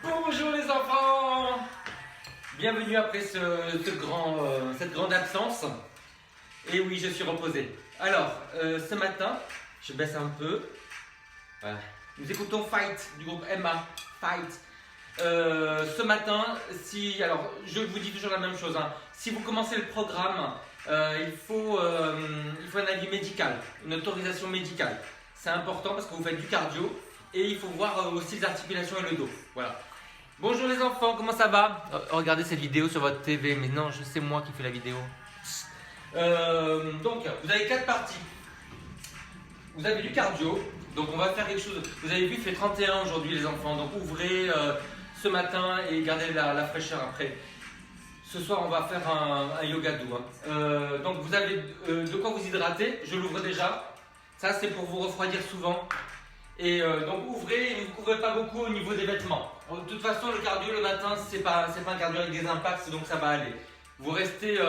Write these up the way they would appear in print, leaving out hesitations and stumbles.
Bonjour les enfants. Bienvenue après cette grande absence. Et oui, je suis reposé. Alors, ce matin, je baisse un peu. Voilà. Nous écoutons Fight du groupe Emma. Fight. Ce matin, alors, je vous dis toujours la même chose. Hein. Si vous commencez le programme, il faut un avis médical, une autorisation médicale. C'est important parce que vous faites du cardio et il faut voir aussi les articulations et le dos. Voilà. Bonjour les enfants, comment ça va? Regardez cette vidéo sur votre TV, mais non, c'est moi qui fais la vidéo. Donc, vous avez 4 parties. Vous avez du cardio, donc on va faire quelque chose. Vous avez vu, il fait 31 aujourd'hui les enfants, donc ouvrez ce matin et gardez la fraîcheur après. Ce soir, on va faire un yoga doux. Hein. Donc, vous avez de quoi vous hydrater. Je l'ouvre déjà. Ça, c'est pour vous refroidir souvent. Et donc, ouvrez et ne vous couvrez pas beaucoup au niveau des vêtements. De toute façon, le cardio le matin, c'est pas un cardio avec des impacts, donc ça va aller. Vous restez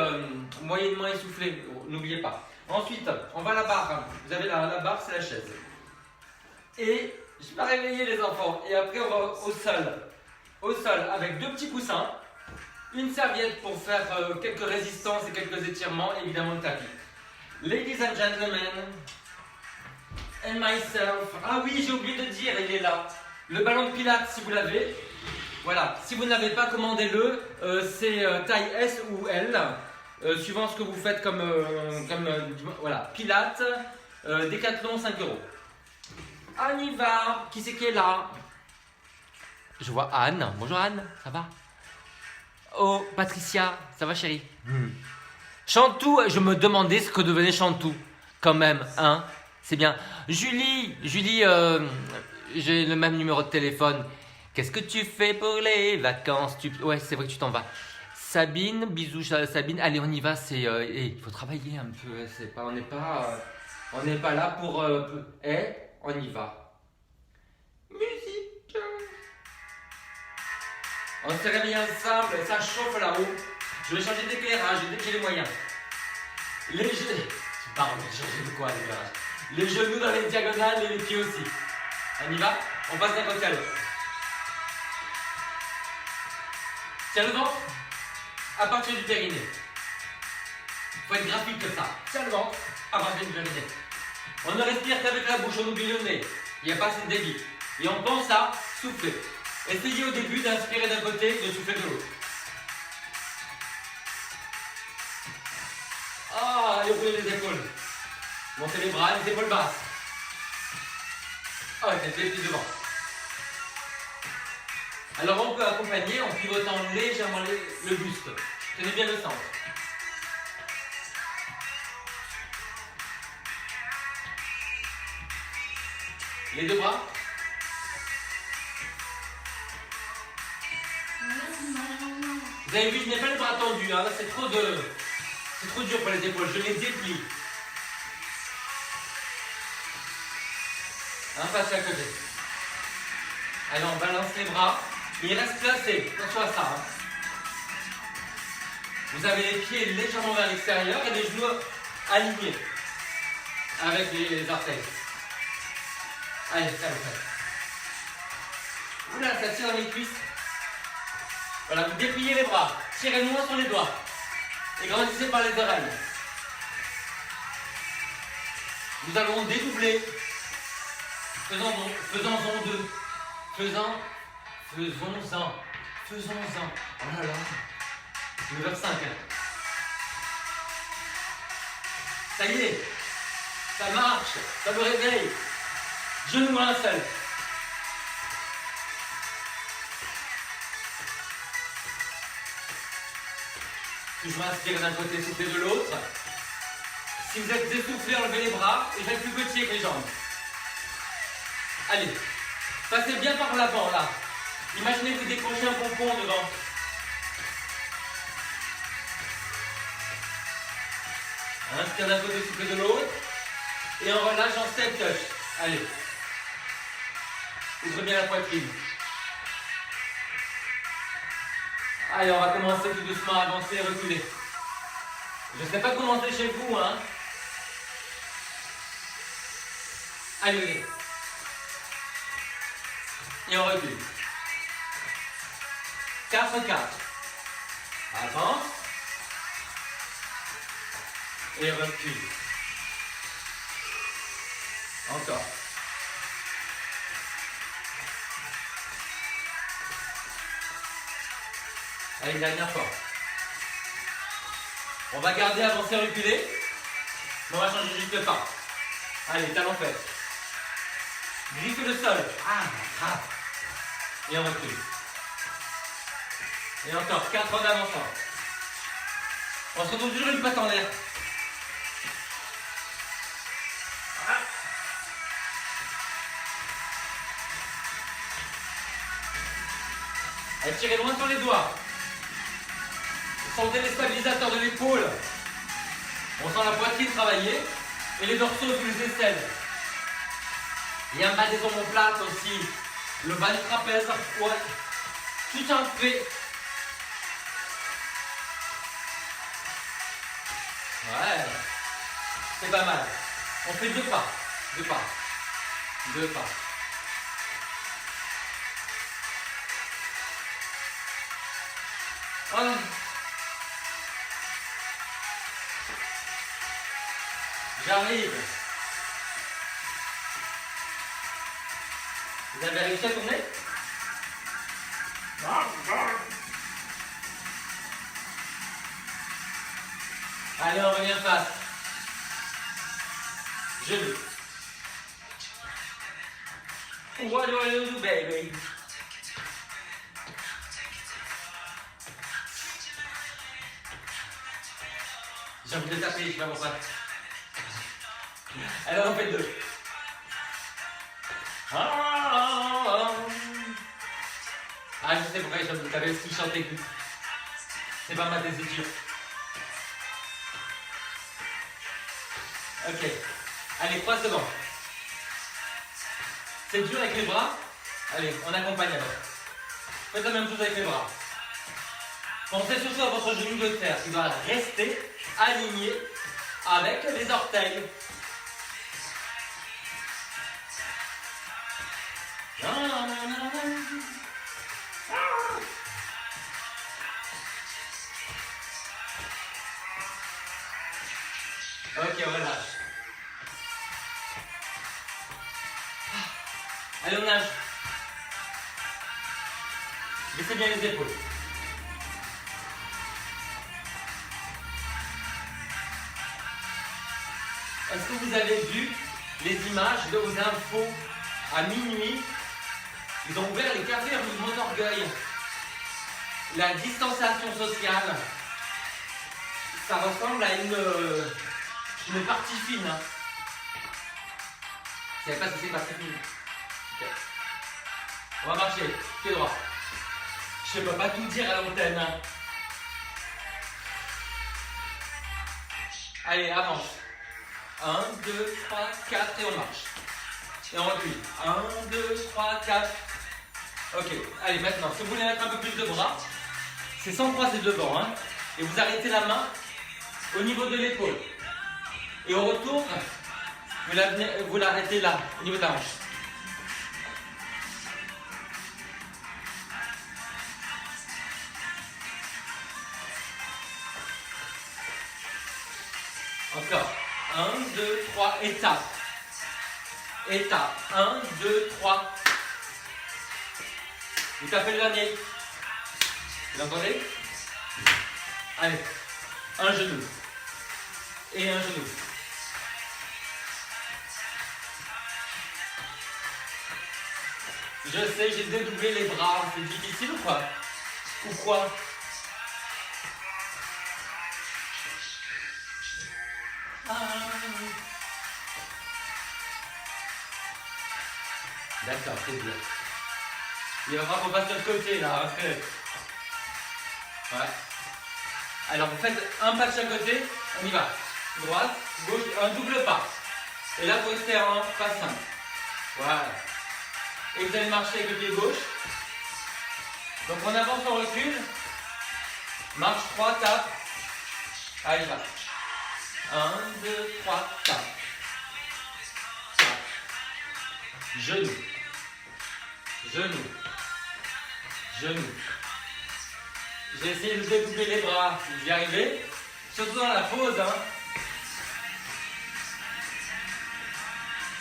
moyennement essoufflé, n'oubliez pas. Ensuite, on va à la barre. Vous avez la barre, c'est la chaise. Et je vais réveiller les enfants. Et après, on va au sol. Au sol, avec 2 petits coussins. Une serviette pour faire quelques résistances et quelques étirements, et évidemment le tapis. Ladies and gentlemen, and myself. Ah oui, j'ai oublié de dire, il est là. Le ballon de pilates, si vous l'avez. Voilà, si vous ne l'avez pas, commandez-le. C'est taille S ou L, suivant ce que vous faites comme voilà, pilates, Décathlon, 5 €. On y va. Qui c'est qui est là? Je vois Anne. Bonjour Anne, ça va? Oh, Patricia, ça va chérie? Chantou, je me demandais ce que devenait Chantou, quand même, hein? C'est bien. Julie, j'ai le même numéro de téléphone. Qu'est-ce que tu fais pour les vacances? Ouais, c'est vrai que tu t'en vas. Sabine, bisous Sabine. Allez, on y va. Il faut travailler un peu. On n'est pas là pour. On y va. Musique. On s'est réveillés ensemble, ça chauffe là-haut. Je vais changer d'éclairage dès que j'ai les moyens. Pardon, changer de quoi l'éclairage? Les genoux dans les diagonales et les pieds aussi. On y va? On passe d'un côté à l'autre. Tiens le ventre à partir du périnée. Il faut être graphique que ça. Tiens le ventre à partir du périnée. On ne respire qu'avec la bouche, on oublie le nez. Il n'y a pas assez de débit. Et on pense à souffler. Essayez au début d'inspirer d'un côté et de souffler de l'autre. Ah, et ouvrez les épaules. Montez les bras, les épaules basses. Ah, tête les pieds devant. Alors on peut accompagner en pivotant légèrement le buste. Tenez bien le centre. Les 2 bras. Vous avez vu, je n'ai pas les bras tendus, hein. C'est trop dur pour les épaules, je les déplie. Hein, passez à côté. Allez, on balance les bras. Il reste placé, attention à ça. Hein. Vous avez les pieds légèrement vers l'extérieur et les genoux alignés avec les orteils. Allez, ça. Oula, ça tire dans les cuisses. Voilà, vous dépliez les bras, tirez moins sur les doigts et grandissez par les oreilles. Nous allons dédoubler. Faisons-en 2. Faisons-en. Oh là là. 9h05. Ça y est. Ça marche. Ça me réveille. Genou à un seul. Toujours inspirez d'un côté, soufflez de l'autre. Si vous êtes essoufflé, enlevez les bras et faites plus petit avec les jambes. Allez, passez bien par l'avant là. Imaginez que vous décrochez un pompon devant. Inspire d'un côté, soufflez de l'autre. Et on relâche en step touch. Allez. Ouvrez bien la poitrine. Allez, on va commencer tout doucement à avancer et reculer. Je ne sais pas comment c'est chez vous, hein. Allez. Et on recule. 4, 4. Avance. Et recule. Encore. Allez, dernière fois. On va garder avancer, reculer. Mais on va changer juste le pas. Allez, talon fait. Griffe le sol. Ah. Et on recule. Et encore, 4 en avançant. On se retrouve toujours une patte en l'air. Allez, tirez loin sur les doigts. Sentez les stabilisateurs de l'épaule. On sent la poitrine travailler. Et les dorsaux sous les aisselles. Il y a un bas des omoplates aussi. Le bas du trapèze. Ouais. Tout un fait. Ouais. C'est pas mal. On fait 2 pas. 2 pas. 2 pas. Oh. J'arrive. Vous avez réussi à tourner? Allez, on revient face. Genou. What do I do, baby? J'ai envie de taper, je sais pas pourquoi. Alors on fait 2. Ah, je sais pourquoi j'ai envie de taper, parce qu'il chante aigu. C'est pas ma tessiture. Ok. Allez, 3 secondes. C'est dur avec les bras. Allez, on accompagne alors. Faites la même chose avec les bras. Pensez surtout à votre genou de terre qui doit rester aligné avec les orteils. Ok, on relâche. Allez, on nage. Laissez bien les épaules. Est-ce que vous avez vu les images de aux infos à minuit? Ils ont ouvert les cafés rue de Montorgueil. La distanciation sociale, ça ressemble à une partie fine. Hein. Vous savez pas ce que c'est partie fine? Okay. On va marcher, pied droit. Je ne peux pas tout dire à l'antenne. Hein. Allez, avance. 1, 2, 3, 4 et on marche. Et on recule. 1, 2, 3, 4. Ok, allez maintenant, si vous voulez mettre un peu plus de bras, c'est sans croiser devant. Hein, et vous arrêtez la main au niveau de l'épaule. Et au retour, vous l'arrêtez là, au niveau de la hanche. Encore. 1, 2, 3, étape. Étape. 1, 2, 3. Vous tapez le dernier. Vous entendez? Allez. Un genou. Et un genou. Je sais, j'ai dédoublé les bras. C'est difficile ou quoi? Ou quoi? D'accord, c'est bien. Il va falloir qu'on passe de l'autre côté là. Après. Ouais. Alors vous faites un pas de chaque côté, on y va. Droite, gauche, un double pas. Et là, vous restez en pas simple. Voilà. Et vous allez marcher avec le pied gauche. Donc on avance, on recule. Marche 3, tape. Allez, va. 1, 2, 3, tape. Genou. Genou. Genou. J'ai essayé de découper les bras, j'y arrivais, surtout dans la pause. Hein.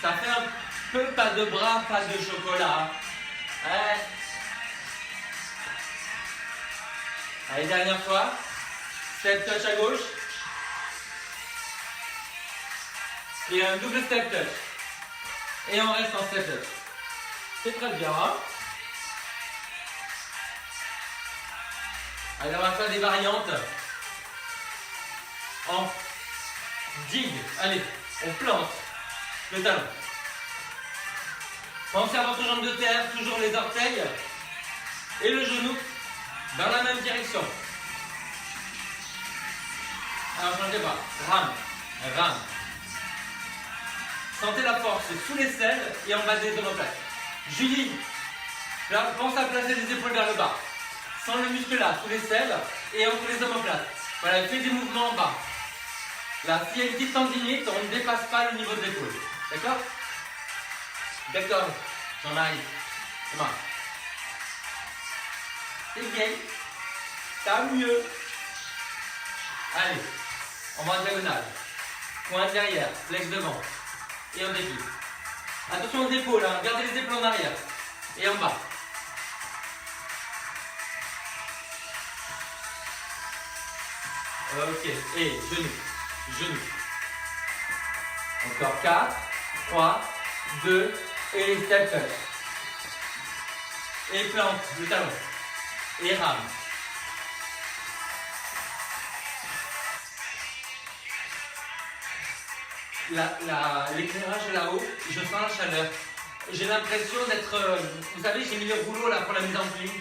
Ça fait un peu pas de bras, pas de chocolat. Ouais. Allez, dernière fois. Step touch à gauche. Et un double step touch. Et on reste en step touch. C'est très bien. Hein. Allez, on va faire des variantes en dig. Allez, on plante le talon. Pensez à votre jambe de terre, toujours les orteils et le genou dans la même direction. Alors, changez pas. Rame, rame. Sentez la force sous les selles et en bas des omoplates. Julie, là, pense à placer les épaules vers le bas. Sans le muscle là, sous les selles et entre les omoplates. Voilà, fais des mouvements en bas. Là, s'il y a une petite tendinite, on ne dépasse pas le niveau de l'épaule. D'accord? D'accord, Jean-Marie. C'est bon. C'est bien. T'as mieux. Allez, on va en diagonale. Pointe derrière, flex devant. Et on déplie. Attention aux épaules, hein. Gardez les épaules en arrière. Et en bas. Ok, et genoux, genoux. Encore 4, 3, 2, et step touch. Et plante le talon. Et rame. L'éclairage là-haut, je sens la chaleur. J'ai l'impression d'être... vous savez, j'ai mis le rouleau là pour la mise en pli.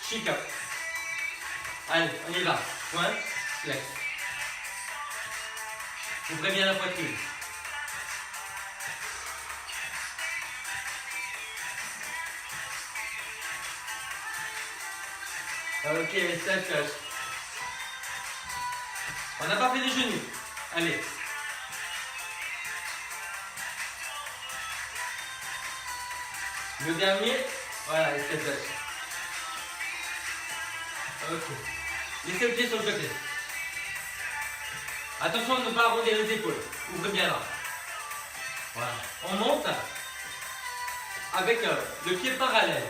Chic. Allez, on y va. Point, flex. Ouvrez bien la poitrine. Ok, step touch. On n'a pas fait les genoux. Allez. Le dernier, voilà, step touch. Ok. Laissez le pied sur le côté. Attention à ne pas arrondir les épaules. Ouvrez bien là. Voilà. On monte avec le pied parallèle.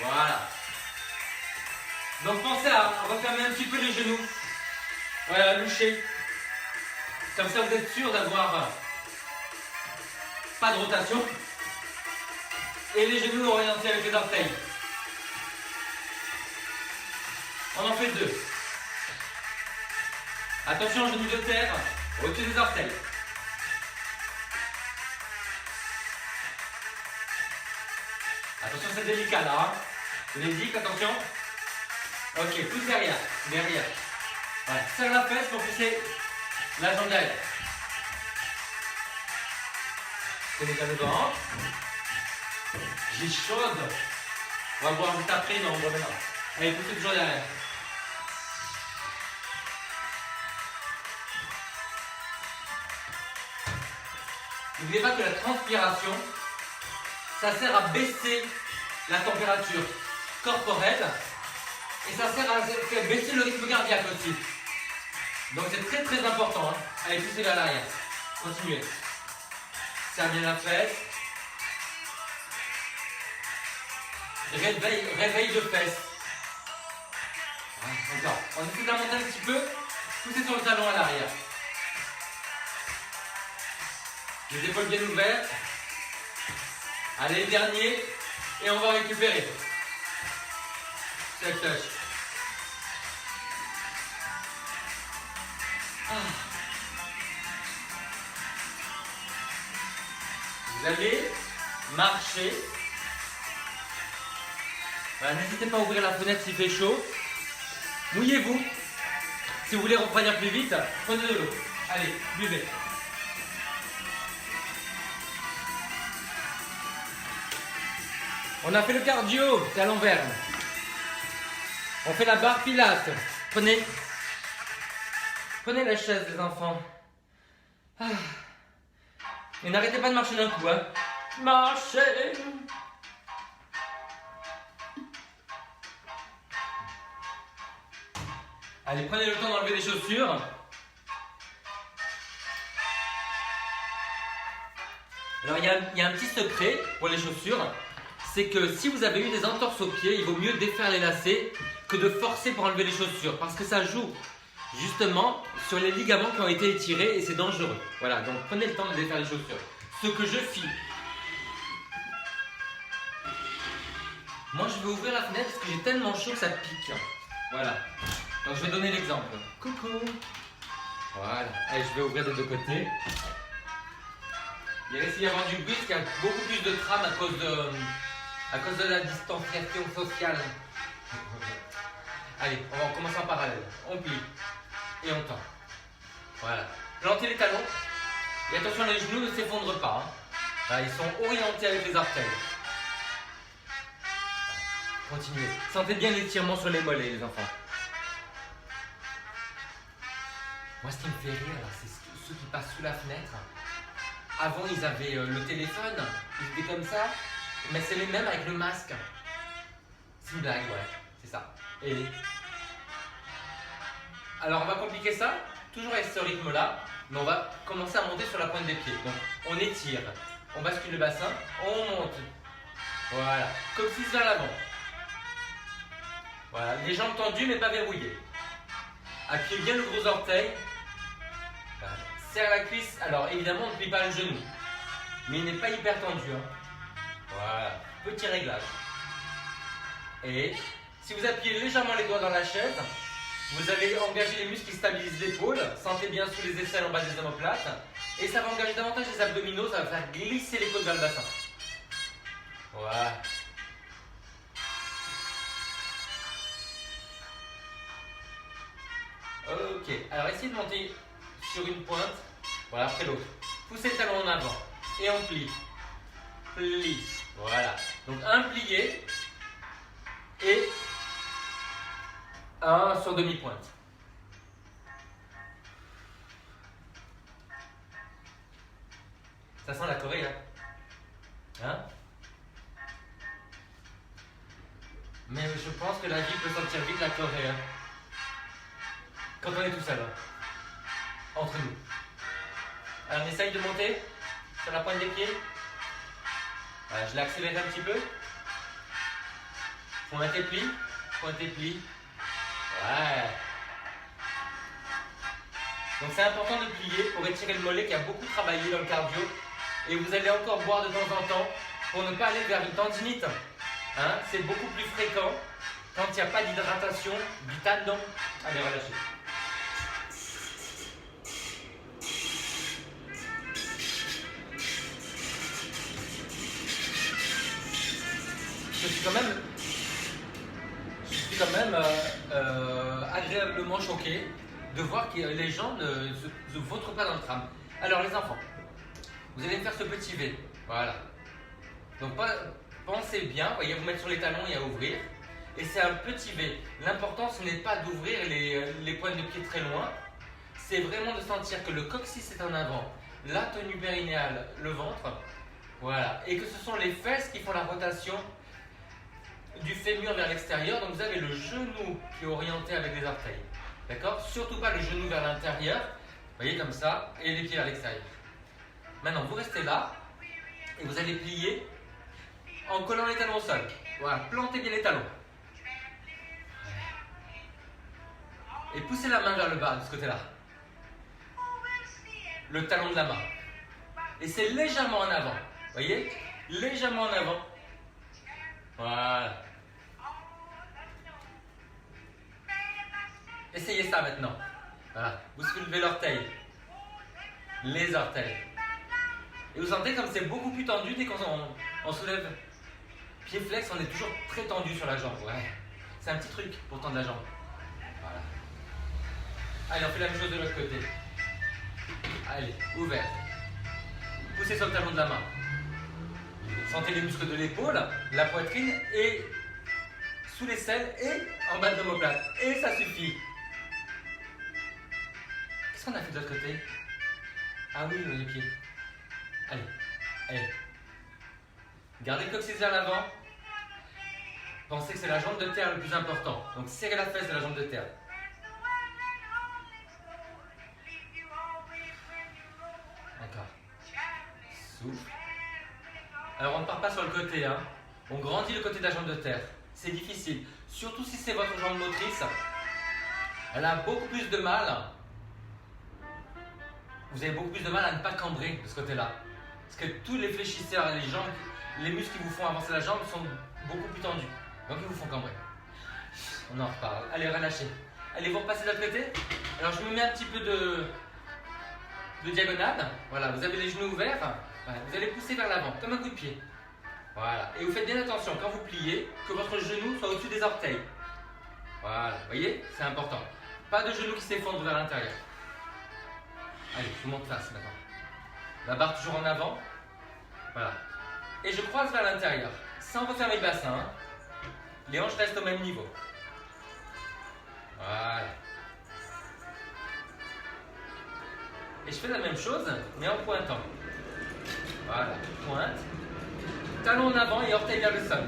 Voilà. Donc pensez à refermer un petit peu les genoux. Voilà, loucher. Comme ça vous êtes sûr d'avoir pas de rotation. Et les genoux orientés avec les orteils. On en fait 2. Attention, genoux de terre, au-dessus des orteils. Attention, c'est délicat là. Hein. Je l'ai dit, attention. Ok, pousse derrière, derrière. Voilà, serre la fesse pour pousser la jambe derrière. Tenez ça devant. J'ai chaude. On va voir juste après, non, on va maintenant. Allez, poussez toujours derrière. N'oubliez pas que la transpiration, ça sert à baisser la température corporelle et ça sert à faire baisser le rythme cardiaque aussi. Donc c'est très très important. Hein. Allez, poussez vers l'arrière. Continuez. Serre bien la fesse. Réveil de fesse. Encore. On essaie de la monter un petit peu. Poussez sur le talon à l'arrière. Les épaules bien ouvertes. Allez, dernier. Et on va récupérer. Step touch. Vous allez marcher. Voilà, n'hésitez pas à ouvrir la fenêtre s'il fait chaud. Mouillez-vous. Si vous voulez refroidir plus vite, prenez de l'eau. Allez, buvez. On a fait le cardio, c'est à l'envers. On fait la barre pilates. Prenez la chaise, les enfants. Et n'arrêtez pas de marcher d'un coup. Hein. Marchez. Allez, prenez le temps d'enlever les chaussures. Alors, il y a un petit secret pour les chaussures. C'est que si vous avez eu des entorses aux pieds, il vaut mieux défaire les lacets que de forcer pour enlever les chaussures. Parce que ça joue justement sur les ligaments qui ont été étirés et c'est dangereux. Voilà, donc prenez le temps de défaire les chaussures. Ce que je fis. Moi, je vais ouvrir la fenêtre parce que j'ai tellement chaud que ça pique. Voilà. Donc, je vais donner l'exemple. Coucou. Voilà. Allez, je vais ouvrir des deux côtés. Il risque d'y avoir du bruit parce qu'il y a beaucoup plus de trame à cause de la distanciation sociale. Allez, on va commencer en parallèle. On plie et on tend. Voilà. Plantez les talons. Et attention, les genoux ne s'effondrent pas. Hein. Voilà, ils sont orientés avec les orteils. Continuez. Sentez bien l'étirement sur les mollets, les enfants. Moi, ce qui me fait rire, c'est ceux qui passent sous la fenêtre. Avant, ils avaient le téléphone, ils étaient comme ça, mais c'est les mêmes avec le masque. C'est une blague, ouais, c'est ça. Et... Alors, on va compliquer ça, toujours avec ce rythme-là, mais on va commencer à monter sur la pointe des pieds. Donc, on étire, on bascule le bassin, on monte. Voilà, comme si vers l'avant. Voilà, les jambes tendues mais pas verrouillées. Appuyez bien le gros orteil. Voilà. Serre la cuisse. Alors évidemment on ne plie pas le genou. Mais il n'est pas hyper tendu. Hein. Voilà. Petit réglage. Et si vous appuyez légèrement les doigts dans la chaise, vous allez engager les muscles qui stabilisent l'épaule. Sentez bien sous les aisselles en bas des omoplates. Et ça va engager davantage les abdominaux. Ça va faire glisser les côtes vers le bassin. Voilà. Ok, alors essayez de monter sur une pointe, voilà, après l'autre. Poussez le talon en avant et on plie. Plie, voilà. Donc un plié et un sur demi-pointe. Ça sent la Corée, là. Hein? Mais je pense que la vie peut sentir vite la Corée, hein. Quand on est tout seul, entre nous. Alors on essaye de monter sur la pointe des pieds. Voilà, je l'ai accéléré un petit peu. Pointe et pli, pointe et pli. Ouais. Donc c'est important de plier pour étirer le mollet qui a beaucoup travaillé dans le cardio. Et vous allez encore boire de temps en temps pour ne pas aller vers une tendinite. Hein, c'est beaucoup plus fréquent quand il n'y a pas d'hydratation vitale. Donc, allez, relâchez. Je suis quand même agréablement choqué de voir que les gens ne se vautrent pas dans le tram. Alors les enfants, vous allez faire ce petit V, voilà. Donc pensez bien, voyez, vous mettre sur les talons et à ouvrir. Et c'est un petit V. L'important ce n'est pas d'ouvrir les pointes de pied très loin, c'est vraiment de sentir que le coccyx est en avant, la tenue périnéale, le ventre, voilà. Et que ce sont les fesses qui font la rotation du fémur vers l'extérieur, donc vous avez le genou qui est orienté avec les orteils, d'accord? Surtout pas le genou vers l'intérieur, vous voyez comme ça, et les pieds vers l'extérieur. Maintenant, vous restez là, et vous allez plier en collant les talons au sol. Voilà, plantez bien les talons. Et poussez la main vers le bas, de ce côté-là. Le talon de la main. Et c'est légèrement en avant, vous voyez? Légèrement en avant. Voilà. Essayez ça maintenant. Voilà. Vous soulevez l'orteil. Les orteils. Et vous sentez comme c'est beaucoup plus tendu dès qu'on soulève. Pied flex, on est toujours très tendu sur la jambe. Ouais. C'est un petit truc pour tendre la jambe. Voilà. Allez, on fait la même chose de l'autre côté. Allez, ouvert. Poussez sur le talon de la main. Sentez les muscles de l'épaule, la poitrine et sous l'aisselle et en bas de l'omoplate. Et ça suffit. Qu'est-ce qu'on a fait de l'autre côté? Ah oui, les pieds. Allez, allez. Gardez le coccyx vers l'avant. Pensez que c'est la jambe de terre le plus important. Donc serrez la fesse de la jambe de terre. Souffle. Alors on ne part pas sur le côté, hein. On grandit le côté de la jambe de terre. C'est difficile, surtout si c'est votre jambe motrice. Elle a beaucoup plus de mal. Vous avez beaucoup plus de mal à ne pas cambrer de ce côté-là. Parce que tous les fléchisseurs et les jambes, les muscles qui vous font avancer la jambe sont beaucoup plus tendus. Donc ils vous font cambrer. On en reparle. Allez, relâchez. Allez, vous repassez de l'autre côté. Alors je me mets un petit peu de diagonale. Voilà, vous avez les genoux ouverts. Voilà, vous allez pousser vers l'avant, comme un coup de pied. Voilà. Et vous faites bien attention, quand vous pliez, que votre genou soit au-dessus des orteils. Voilà, vous voyez, c'est important. Pas de genoux qui s'effondrent vers l'intérieur. Allez, je vous montre face maintenant. La barre toujours en avant. Voilà. Et je croise vers l'intérieur, sans refermer le bassin. Hein. Les hanches restent au même niveau. Voilà. Et je fais la même chose, mais en pointant. Voilà, pointe. Talon en avant et orteil vers le sol.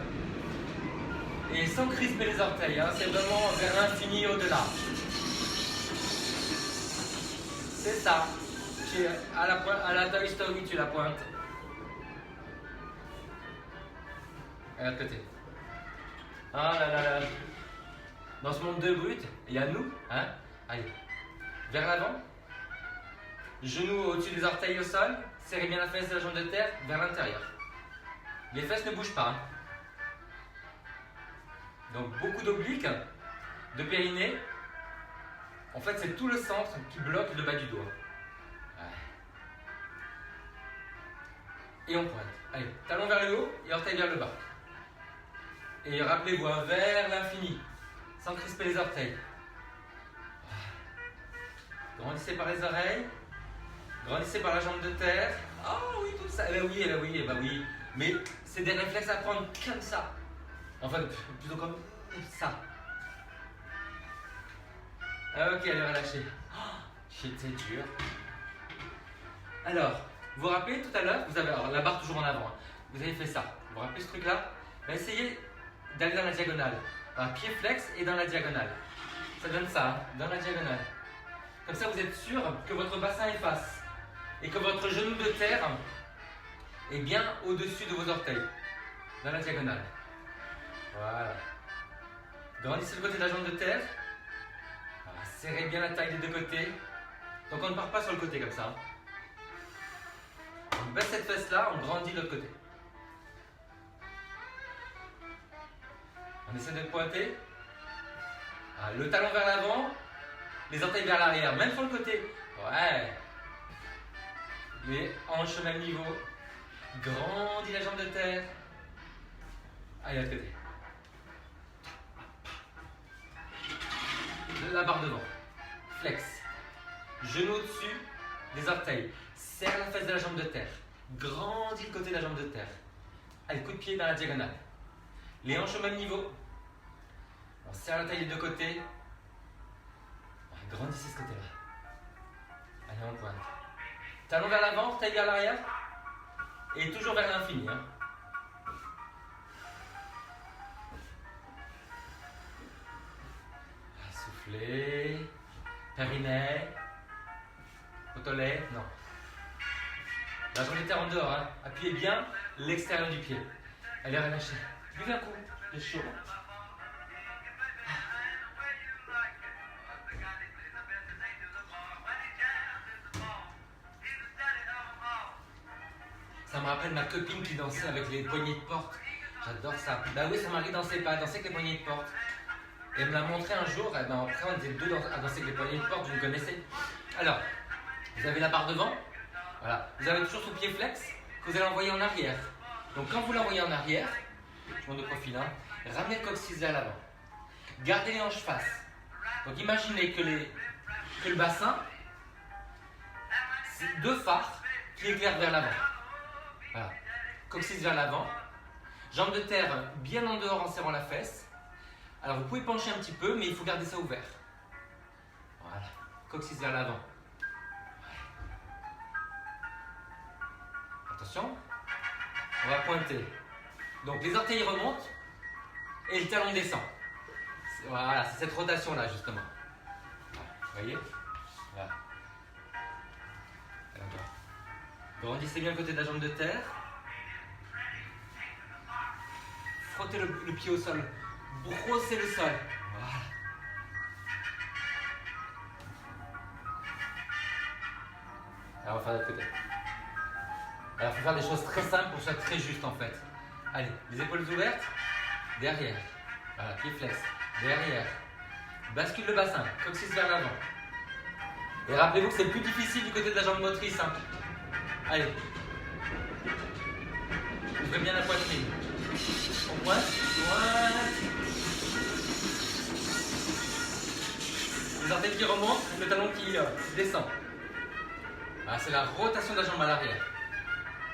Et sans crisper les orteils, hein, c'est vraiment vers l'infini au-delà. C'est ça. À la Toy Story, tu la pointes. À l'autre côté. Ah là là là. Dans ce monde de brut, il y a nous. Hein. Allez. Vers l'avant. Genoux au-dessus des orteils au sol. Serrez bien la fesse de la jambe de terre vers l'intérieur. Les fesses ne bougent pas. Hein. Donc beaucoup d'obliques, de périnée. En fait, c'est tout le centre qui bloque le bas du dos. Ouais. Et on pointe. Allez, talon vers le haut et orteil vers le bas. Et rappelez-vous, hein, vers l'infini, sans crisper les orteils. Grandissez par les oreilles. Grandissez par la jambe de terre. Oh oui, tout ça. Eh ben oui, eh ben oui, eh ben oui. Mais c'est des réflexes à prendre comme ça. Enfin, plutôt comme ça. Ok, allez, relâchez. Oh, c'était dur. Alors, vous vous rappelez tout à l'heure, vous avez alors, la barre toujours en avant. Hein. Vous avez fait ça. Vous vous rappelez ce truc-là? Essayez d'aller dans la diagonale. Un pied flex et dans la diagonale. Ça donne ça, hein, dans la diagonale. Comme ça, vous êtes sûr que votre bassin efface et que votre genou de terre est bien au-dessus de vos orteils. Dans la diagonale. Voilà. Grandissez le côté de la jambe de terre. Voilà. Serrez bien la taille des deux côtés. Donc on ne part pas sur le côté comme ça. On baisse cette fesse-là, on grandit de l'autre côté. On essaie de pointer. Ah, le talon vers l'avant, les orteils vers l'arrière, même sur le côté. Ouais. Les hanches au même niveau. Grandis la jambe de terre. Allez, à l'autre côté. La barre devant. Flex. Genou au-dessus des orteils. Serre la fesse de la jambe de terre. Grandis le côté de la jambe de terre. Allez, coup de pied dans la diagonale. Les hanches au même niveau. On serre la taille des deux côtés. Grandissez ce côté-là. Allez, on pointe. Talon vers l'avant, taille vers l'arrière. Et toujours vers l'infini. Hein. Soufflez. Périnée. Côtelet. Non. La jambe de terre en dehors. Hein. Appuyez bien l'extérieur du pied. Allez, relâchez. Buvez un coup de chaud. Ça me rappelle ma copine qui dansait avec les poignées de porte. J'adore ça. Bah oui, ça m'arrive de danser pas, danser avec les poignées de porte. Et elle me l'a montré un jour, et ben après on était deux à danser avec les poignées de porte, vous me connaissez. Alors, vous avez la barre devant, voilà. Vous avez toujours ce pied flex que vous allez envoyer en arrière. Donc quand vous l'envoyez en arrière, je monte de profil, hein, ramenez le coccyx vers l'avant. Gardez les hanches face. Donc imaginez que le bassin, c'est deux phares qui éclairent vers l'avant. Voilà. Coccyx vers l'avant. Jambes de terre bien en dehors en serrant la fesse. Alors vous pouvez pencher un petit peu, mais il faut garder ça ouvert. Voilà. Coccyx vers l'avant. Attention. On va pointer. Donc les orteils remontent et le talon descend. Voilà, c'est cette rotation là justement. Voilà. Vous voyez? Voilà. Grandissez bien le côté de la jambe de terre. Frottez le pied au sol. Brossez le sol. Voilà. Alors, on va faire de l'autre côté. Alors, il faut faire des choses très simples pour que ce soit très juste en fait. Allez, les épaules ouvertes. Derrière. Voilà, pied flex. Derrière. Bascule le bassin. Coccyx vers l'avant. Et rappelez-vous que c'est plus difficile du côté de la jambe motrice. Hein. Allez. Ouvrez bien la poitrine. On pointe. Pointe. Les orteils qui remontent, le talon qui descend. Ah, c'est la rotation de la jambe à l'arrière.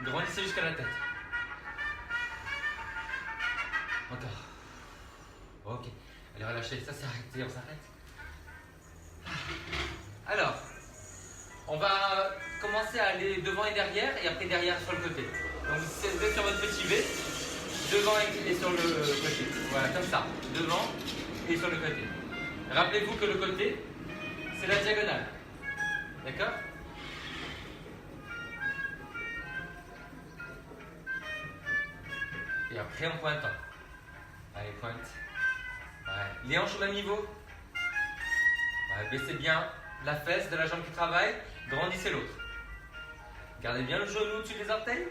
Grandissez jusqu'à la tête. Encore. Ok. Allez, relâchez. Ça, c'est arrêté. On s'arrête. Alors, on va commencer à aller devant et derrière, et après derrière sur le côté. Donc, vous êtes sur votre petit V, devant et sur le côté. Voilà, comme ça. Devant et sur le côté. Rappelez-vous que le côté, c'est la diagonale. D'accord ? Et après, en pointant. Allez, pointe. Ouais. Les hanches au même niveau. Ouais, baissez bien la fesse de la jambe qui travaille. Grandissez l'autre. Gardez bien le genou au-dessus des orteils.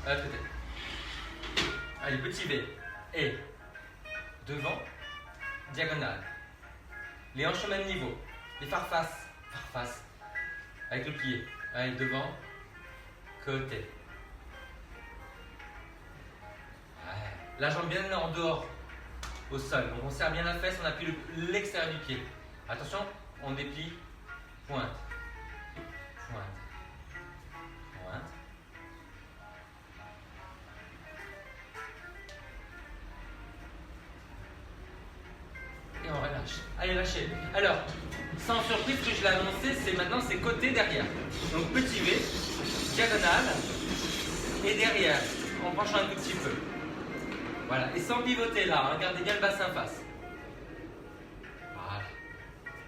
À l'autre côté. Allez, petit V. Et devant, diagonale. Les hanches au même niveau. Les farfasses. Farfasse. Avec le pied. Allez, devant, côté. Ouais. La jambe bien en dehors, au sol. Donc on serre bien la fesse, on appuie l'extérieur du pied. Attention, on déplie, pointe. Pointe. Pointe. Et on relâche. Allez, lâchez. Alors, sans surprise, ce que je l'ai annoncé, c'est maintenant c'est côté derrière. Donc petit V, diagonale et derrière, en penchant un tout petit peu. Voilà, et sans pivoter là, hein, gardez bien le bassin face. Voilà.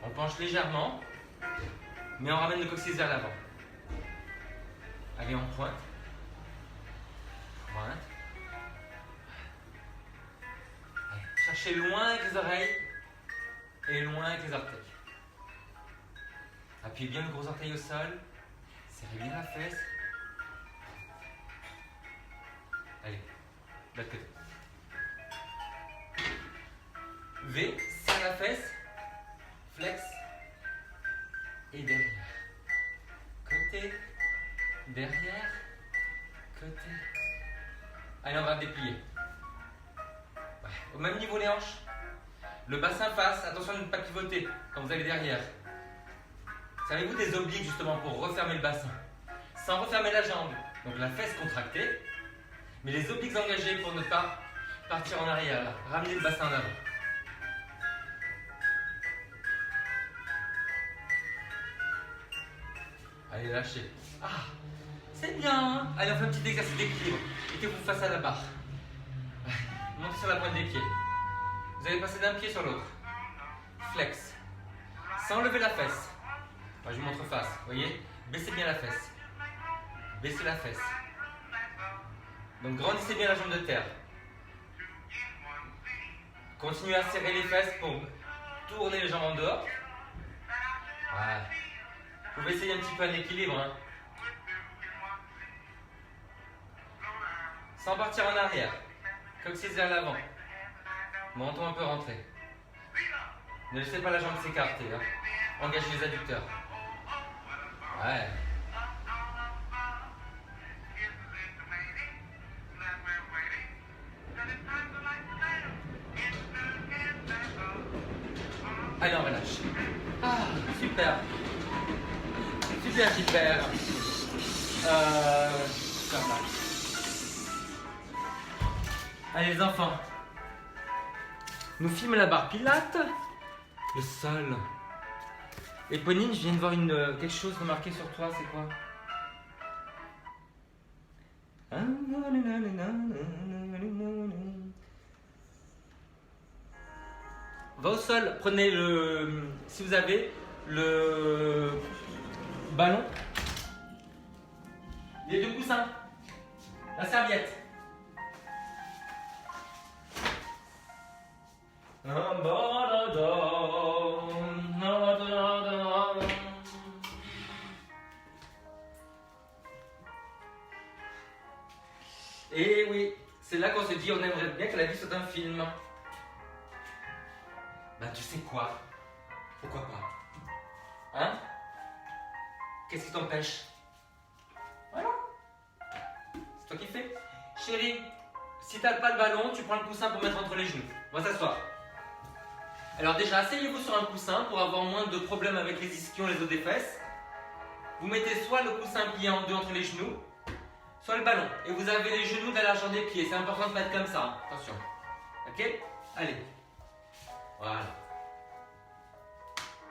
On penche légèrement, mais on ramène le coccyx vers l'avant. Allez, on pointe. Pointe. Allez, cherchez loin avec les oreilles et loin avec les orteils. Appuyez bien le gros orteil au sol. Serrez bien la fesse. Allez, de l'autre côté. V, serre la fesse. Flex. Et derrière. Côté. Derrière. Côté. Allez, on va déplier. Ouais. Au même niveau les hanches. Le bassin face. Attention de ne pas pivoter quand vous allez derrière. Servez-vous des obliques justement pour refermer le bassin. Sans refermer la jambe. Donc la fesse contractée. Mais les obliques engagés pour ne pas partir en arrière. Là. Ramenez le bassin en avant. Allez, lâchez. Ah, c'est bien. Hein. Allez, on fait un petit exercice d'équilibre. Mettez-vous face à la barre. Montez sur la pointe des pieds. Vous allez passer d'un pied sur l'autre. Flex. Sans lever la fesse. Moi, je vous montre face. Vous voyez? Baissez bien la fesse. Baissez la fesse. Donc, grandissez bien la jambe de terre. Continuez à serrer les fesses pour tourner les jambes en dehors. Voilà. Vous pouvez essayer un petit peu un équilibre. Hein. Sans partir en arrière. Coccyx vers l'avant. Menton un peu rentré. Ne laissez pas la jambe s'écarter. Hein. Engagez les adducteurs. Ouais. Allez, on relâche. Ah, super. Super, super. Ça va. Allez, les enfants. Nous filmons la barre pilate. Le sol. Et Ponine, je viens de voir quelque chose remarqué sur toi, c'est quoi? On va au sol, prenez le, si vous avez le ballon, les deux coussins, la serviette. Et oui, c'est là qu'on se dit on aimerait bien que la vie soit un film. Ben tu sais quoi? Pourquoi pas? Hein? Qu'est-ce qui t'empêche? Voilà. C'est toi qui fais. Chérie, si t'as pas le ballon, tu prends le coussin pour mettre entre les genoux. On va s'asseoir. Alors déjà, asseyez-vous sur un coussin pour avoir moins de problèmes avec les ischions, les os des fesses. Vous mettez soit le coussin plié en deux entre les genoux, soit le ballon. Et vous avez les genoux dans la largeur des pieds. C'est important de mettre comme ça. Hein. Attention. Ok? Allez. Voilà.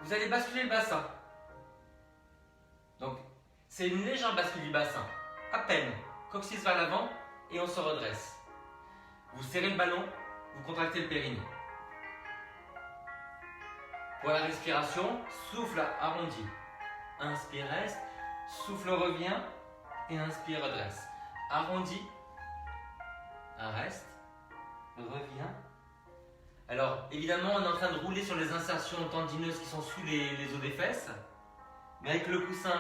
Vous allez basculer le bassin. Donc, c'est une légère bascule du bassin. À peine. Coccyx vers l'avant et on se redresse. Vous serrez le ballon, vous contractez le périnée. Pour la respiration, souffle arrondi. Inspire, reste. Souffle revient. Et inspire, redresse. Arrondi. Reste. Revient. Alors, évidemment, on est en train de rouler sur les insertions tendineuses qui sont sous les os des fesses. Mais avec le coussin,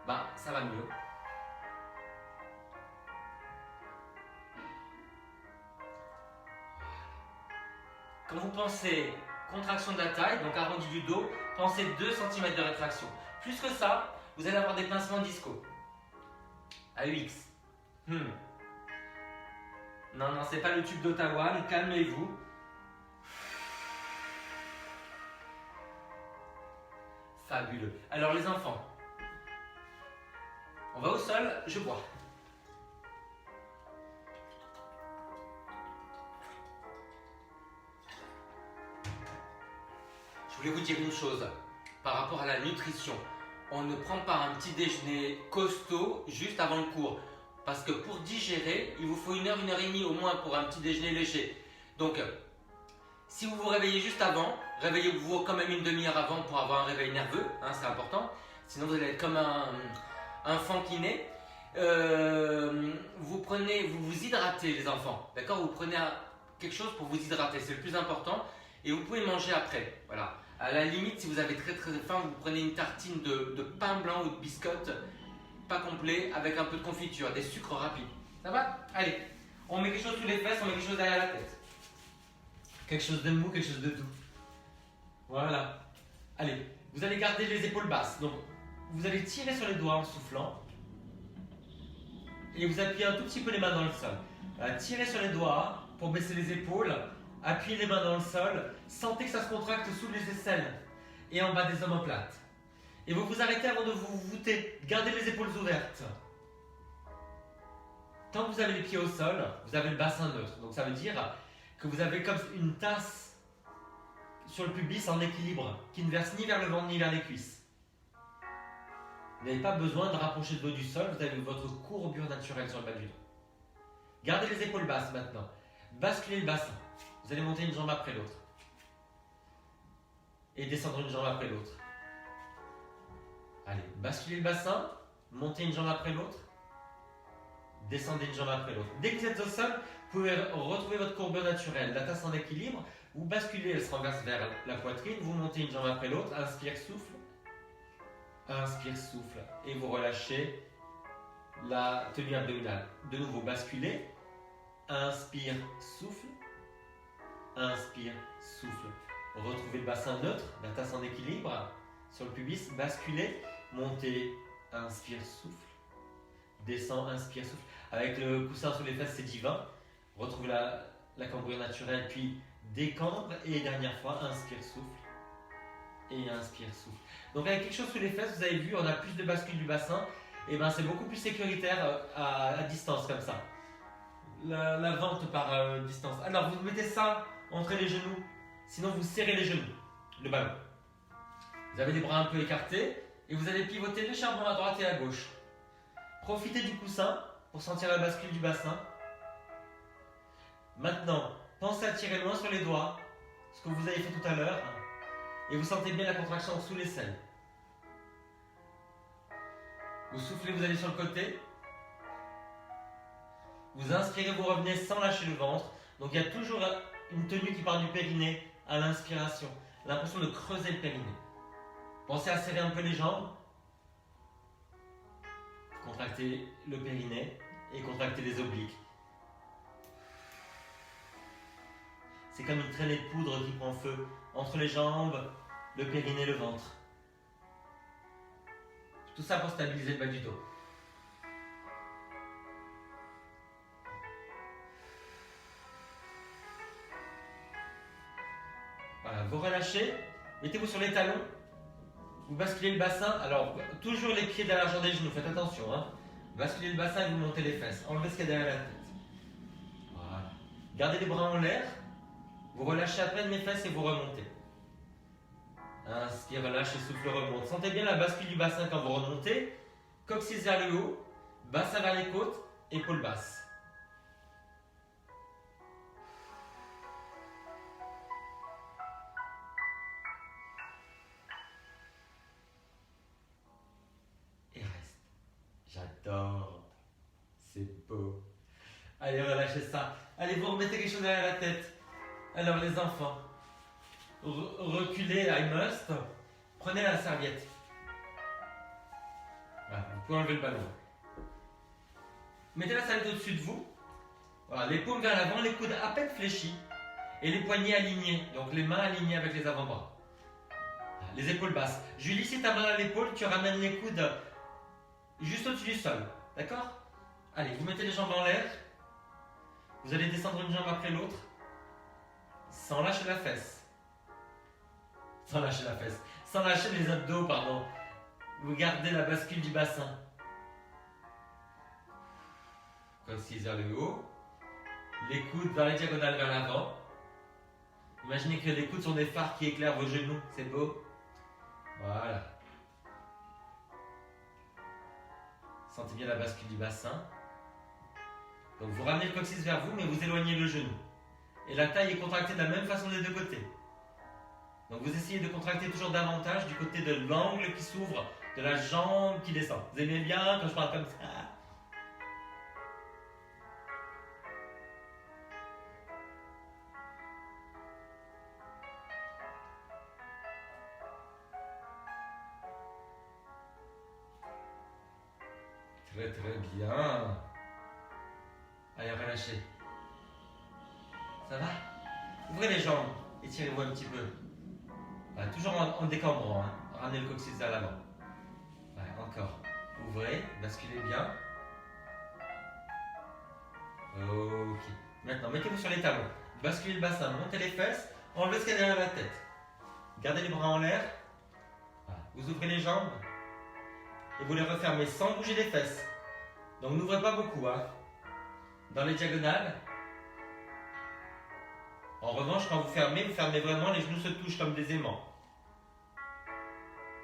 bah, ça va mieux. Quand vous pensez contraction de la taille, donc arrondi du dos, pensez 2 cm de rétraction. Plus que ça, vous allez avoir des pincements discaux. AUX. Non, non, c'est pas le tube d'Ottawa, mais calmez-vous. Fabuleux. Alors les enfants, on va au sol, je bois. Je voulais vous dire une chose par rapport à la nutrition. On ne prend pas un petit déjeuner costaud juste avant le cours. Parce que pour digérer, il vous faut 1 heure, 1 heure et demie au moins pour un petit déjeuner léger. Donc, si vous vous réveillez juste avant, réveillez-vous quand même une demi-heure avant pour avoir un réveil nerveux, hein, c'est important. Sinon vous allez être comme un enfant qui naît. Vous vous hydratez les enfants, d'accord? Vous prenez quelque chose pour vous hydrater, c'est le plus important. Et vous pouvez manger après, voilà. À la limite, si vous avez très très faim, vous prenez une tartine de pain blanc ou de biscotte, pas complet, avec un peu de confiture, des sucres rapides. Ça va? Allez, on met quelque chose sous les fesses, on met quelque chose derrière la tête. Quelque chose de mou, quelque chose de doux. Voilà. Allez, vous allez garder les épaules basses. Donc, vous allez tirer sur les doigts en soufflant. Et vous appuyez un tout petit peu les mains dans le sol. Voilà, tirez sur les doigts pour baisser les épaules. Appuyez les mains dans le sol. Sentez que ça se contracte sous les aisselles et en bas des omoplates. Et vous vous arrêtez avant de vous voûter. Gardez les épaules ouvertes. Tant que vous avez les pieds au sol, vous avez le bassin neutre. Donc ça veut dire que vous avez comme une tasse sur le pubis en équilibre qui ne verse ni vers le ventre ni vers les cuisses. Vous n'avez pas besoin de rapprocher le dos du sol, vous avez votre courbure naturelle sur le bas du dos. Gardez les épaules basses maintenant. Basculez le bassin. Vous allez monter une jambe après l'autre. Et descendre une jambe après l'autre. Allez, basculez le bassin, montez une jambe après l'autre. Descendez une jambe après l'autre. Dès que vous êtes au sol, vous pouvez retrouver votre courbure naturelle. La tasse en équilibre, vous basculez, elle se renverse vers la poitrine, vous montez une jambe après l'autre, inspire, souffle. Inspire, souffle. Et vous relâchez la tenue abdominale. De nouveau, basculez. Inspire, souffle. Inspire, souffle. Retrouvez le bassin neutre, la tasse en équilibre. Sur le pubis, basculez. Montez, inspire, souffle. Descend, inspire, souffle. Avec le coussin sous les fesses, c'est divin. Retrouvez la cambrure naturelle, puis décambre. Et dernière fois, inspire, souffle. Et inspire, souffle. Donc avec quelque chose sous les fesses, vous avez vu, on a plus de bascule du bassin. Et ben c'est beaucoup plus sécuritaire à distance comme ça. La vente par distance. Alors vous mettez ça entre les genoux. Sinon vous serrez les genoux, le ballon. Vous avez les bras un peu écartés. Et vous allez pivoter légèrement à droite et à gauche. Profitez du coussin pour sentir la bascule du bassin. Maintenant, pensez à tirer loin sur les doigts ce que vous avez fait tout à l'heure, et vous sentez bien la contraction sous l'aisselle. Vous soufflez, vous allez sur le côté. Vous inspirez, vous revenez sans lâcher le ventre. Donc il y a toujours une tenue qui part du périnée à l'inspiration. L'impression de creuser le périnée. Pensez à serrer un peu les jambes. Contractez le périnée et contractez les obliques. C'est comme une traînée de poudre qui prend feu entre les jambes, le périnée et le ventre. Tout ça pour stabiliser le bas du dos. Voilà, vous relâchez, mettez-vous sur les talons, vous basculez le bassin, alors toujours les pieds à la largeur des genoux, faites attention. Basculez le bassin et vous montez les fesses, enlevez ce qu'il y a derrière la tête. Voilà. Gardez les bras en l'air, vous relâchez à peine les fesses et vous remontez. Inspire, relâche et souffle, remonte. Sentez bien la bascule du bassin quand vous remontez. Coccyx vers le haut, bassin vers les côtes, épaules basses. Et reste. J'adore. C'est beau. Allez, relâchez ça. Allez, vous remettez quelque chose derrière la tête. Alors, les enfants, reculez, I must. Prenez la serviette. Voilà, vous pouvez enlever le ballon. Mettez la serviette au-dessus de vous. Voilà, les paumes vers l'avant, les coudes à peine fléchis. Et les poignets alignés. Donc les mains alignées avec les avant-bras. Les épaules basses. Julie, si tu as mal à l'épaule, tu ramènes les coudes juste au-dessus du sol. D'accord? Allez, vous mettez les jambes en l'air. Vous allez descendre une jambe après l'autre. Sans lâcher la fesse. Sans lâcher la fesse. Sans lâcher les abdos, pardon. Vous gardez la bascule du bassin. Coccyx vers le haut. Les coudes vers les diagonales vers l'avant. Imaginez que les coudes sont des phares qui éclairent vos genoux. C'est beau. Voilà. Sentez bien la bascule du bassin. Donc vous ramenez le coccyx vers vous, mais vous éloignez le genou. Et la taille est contractée de la même façon des deux côtés. Donc vous essayez de contracter toujours davantage du côté de l'angle qui s'ouvre, de la jambe qui descend. Vous aimez bien quand je parle comme ça? Très très bien. Allez, relâchez. Ça va? Ouvrez les jambes, étirez-vous un petit peu. Voilà, toujours en décambrant, ramenez le coccyx à l'avant. Voilà, encore. Ouvrez, basculez bien. Ok. Maintenant, mettez-vous sur les talons. Basculez le bassin, montez les fesses, enlevez ce qu'il y a derrière la tête. Gardez les bras en l'air. Voilà. Vous ouvrez les jambes et vous les refermez sans bouger les fesses. Donc n'ouvrez pas beaucoup. Dans les diagonales. En revanche, quand vous fermez vraiment, les genoux se touchent comme des aimants.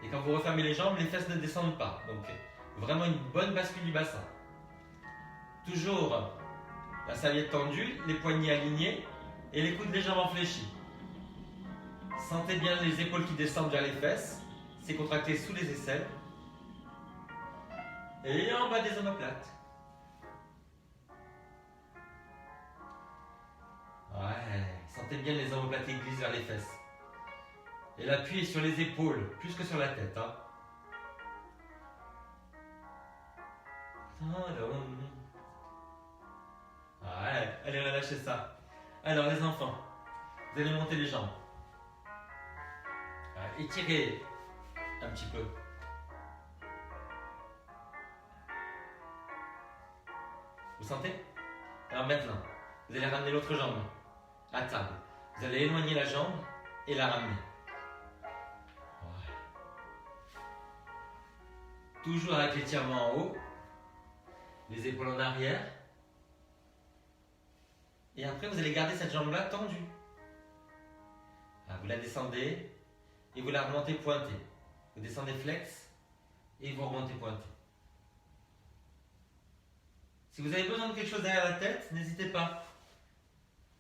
Et quand vous refermez les jambes, les fesses ne descendent pas. Donc vraiment une bonne bascule du bassin. Toujours la serviette tendue, les poignets alignés et les coudes légèrement fléchis. Sentez bien les épaules qui descendent vers les fesses. C'est contracté sous les aisselles. Et en bas des omoplates. Ouais, sentez bien les omoplates qui glissent vers les fesses. Et l'appui est sur les épaules, plus que sur la tête. Ouais, allez relâchez ça. Alors les enfants, vous allez monter les jambes. Ouais, étirez un petit peu. Vous sentez? Alors maintenant, vous allez ramener l'autre jambe à table. Vous allez éloigner la jambe et la ramener. Voilà. Toujours avec l'étirement en haut. Les épaules en arrière. Et après, vous allez garder cette jambe-là tendue. Alors, vous la descendez et vous la remontez pointée. Vous descendez flex et vous remontez pointée. Si vous avez besoin de quelque chose derrière la tête, n'hésitez pas.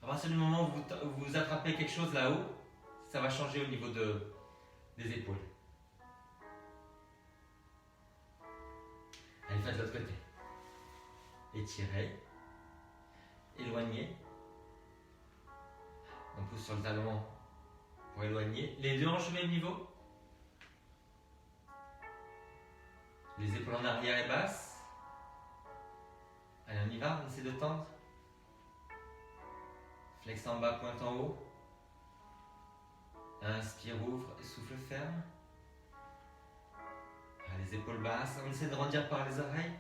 À partir du moment où vous attrapez quelque chose là-haut, ça va changer au niveau des épaules. Allez, faites de l'autre côté. Étirez. Éloignez. On pousse sur le talon pour éloigner. Les deux hanches au même niveau. Les épaules en arrière et basses. Allez, on y va, on essaie de tendre. Flex en bas, pointe en haut. Inspire, ouvre, souffle ferme. Les épaules basses, on essaie de grandir par les oreilles.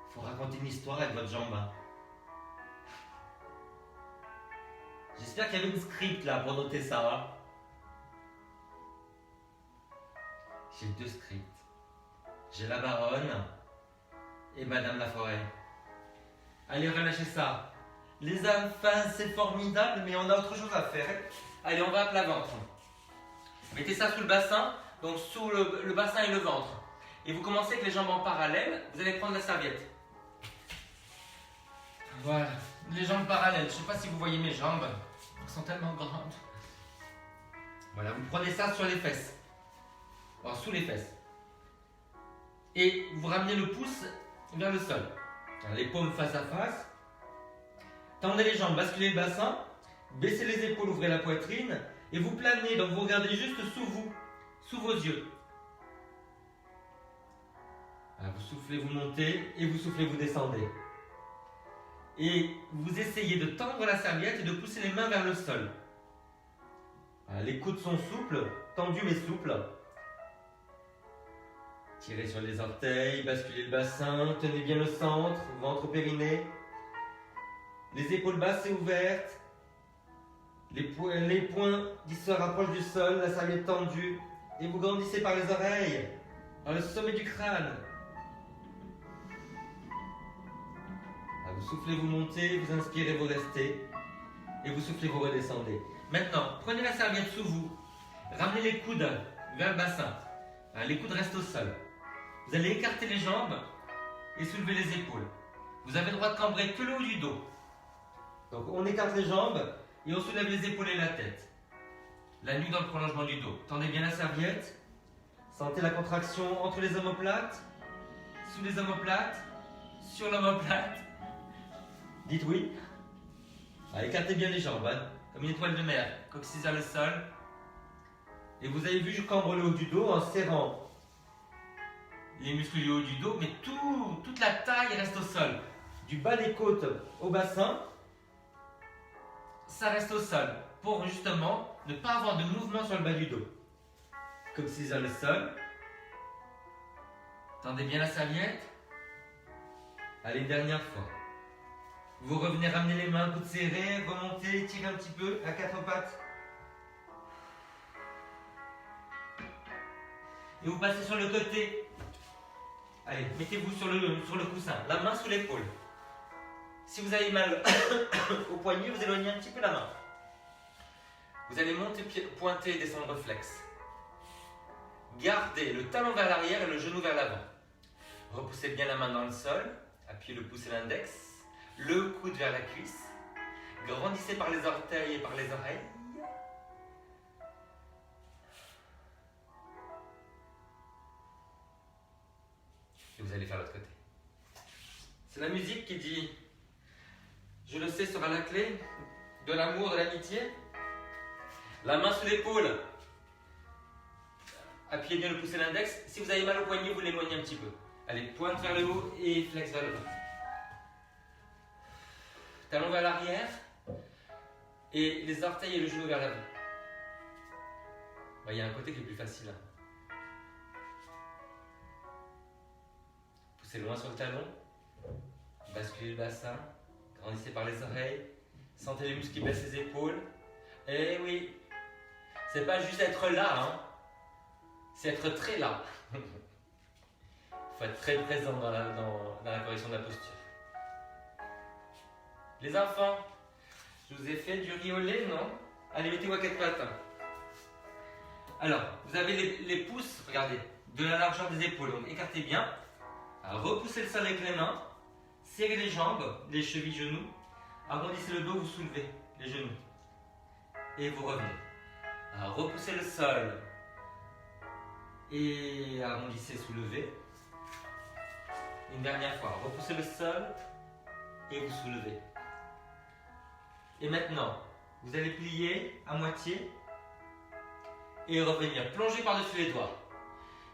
Il faut raconter une histoire avec votre jambe. J'espère qu'il y avait une script là pour noter ça. J'ai 2 scripts. J'ai la baronne et Madame Laforêt. Allez, relâchez ça. Les enfants, c'est formidable, mais on a autre chose à faire. Allez, on va à plat ventre. Mettez ça sous le bassin, donc sous le bassin et le ventre. Et vous commencez avec les jambes en parallèle. Vous allez prendre la serviette. Voilà, les jambes parallèles. Je ne sais pas si vous voyez mes jambes. Elles sont tellement grandes. Voilà, vous prenez ça sur les fesses. Alors, sous les fesses. Et vous ramenez le pouce vers le sol. Alors, les paumes face à face. Tendez les jambes, basculez le bassin. Baissez les épaules, ouvrez la poitrine. Et vous planez, donc vous regardez juste sous vous, sous vos yeux. Alors, vous soufflez, vous montez et vous soufflez, vous descendez. Et vous essayez de tendre la serviette et de pousser les mains vers le sol. Alors, les coudes sont souples, tendus mais souples. Tirez sur les orteils, basculez le bassin, tenez bien le centre, ventre périnée. Les épaules basses et ouvertes. Les poings qui se rapprochent du sol, la serviette tendue. Et vous grandissez par les oreilles, par le sommet du crâne. Vous soufflez, vous montez, vous inspirez, vous restez. Et vous soufflez, vous redescendez. Maintenant, prenez la serviette sous vous. Ramenez les coudes vers le bassin. Les coudes restent au sol. Vous allez écarter les jambes et soulever les épaules. Vous avez le droit de cambrer que le haut du dos. Donc on écarte les jambes et on soulève les épaules et la tête. La nuque dans le prolongement du dos. Tendez bien la serviette. Sentez la contraction entre les omoplates, sous les omoplates, sur l'omoplate. Dites oui. Écartez bien les jambes, comme une étoile de mer, coccyx vers le sol. Et vous avez vu, je cambre le haut du dos en serrant les muscles du haut du dos, mais toute la taille reste au sol. Du bas des côtes au bassin, ça reste au sol, pour justement ne pas avoir de mouvement sur le bas du dos. Coccyx vers le sol. Tendez bien la serviette. Allez, une dernière fois. Vous revenez ramener les mains, coudes serrés, remontez, tirez un petit peu à 4 pattes. Et vous passez sur le côté. Allez, mettez-vous sur le coussin, la main sous l'épaule. Si vous avez mal au poignet, vous éloignez un petit peu la main. Vous allez monter, pointer et descendre flex. Gardez le talon vers l'arrière et le genou vers l'avant. Repoussez bien la main dans le sol. Appuyez le pouce et l'index. Le coude vers la cuisse. Grandissez par les orteils et par les oreilles. Et vous allez faire l'autre côté. C'est la musique qui dit « Je le sais sera la clé de l'amour, de l'amitié ». La main sous l'épaule. Appuyez bien le pouce et l'index. Si vous avez mal au poignet, vous l'éloignez un petit peu. Allez, pointe vers le haut et flex vers le bas. Talon vers l'arrière. Et les orteils et le genou vers l'avant. Il y a un côté qui est plus facile. Poussez loin sur le talon. Basculez le bassin. Grandissez par les oreilles. Sentez les muscles qui baissent les épaules. Eh oui, c'est pas juste être là, c'est être très là. Il faut être très présent dans la correction de la posture. Les enfants, je vous ai fait du riz au lait, non? Allez, mettez-vous à 4 pattes. Alors, vous avez les pouces, regardez, de la largeur des épaules. Donc, écartez bien. Alors, repoussez le sol avec les mains. serrez les jambes, les chevilles, genoux. Arrondissez le dos, vous soulevez les genoux. Et vous revenez. Alors, repoussez le sol. Et arrondissez, soulevez. Une dernière fois, repoussez le sol et vous soulevez. Et maintenant, vous allez plier à moitié et revenir. Plongez par-dessus les doigts.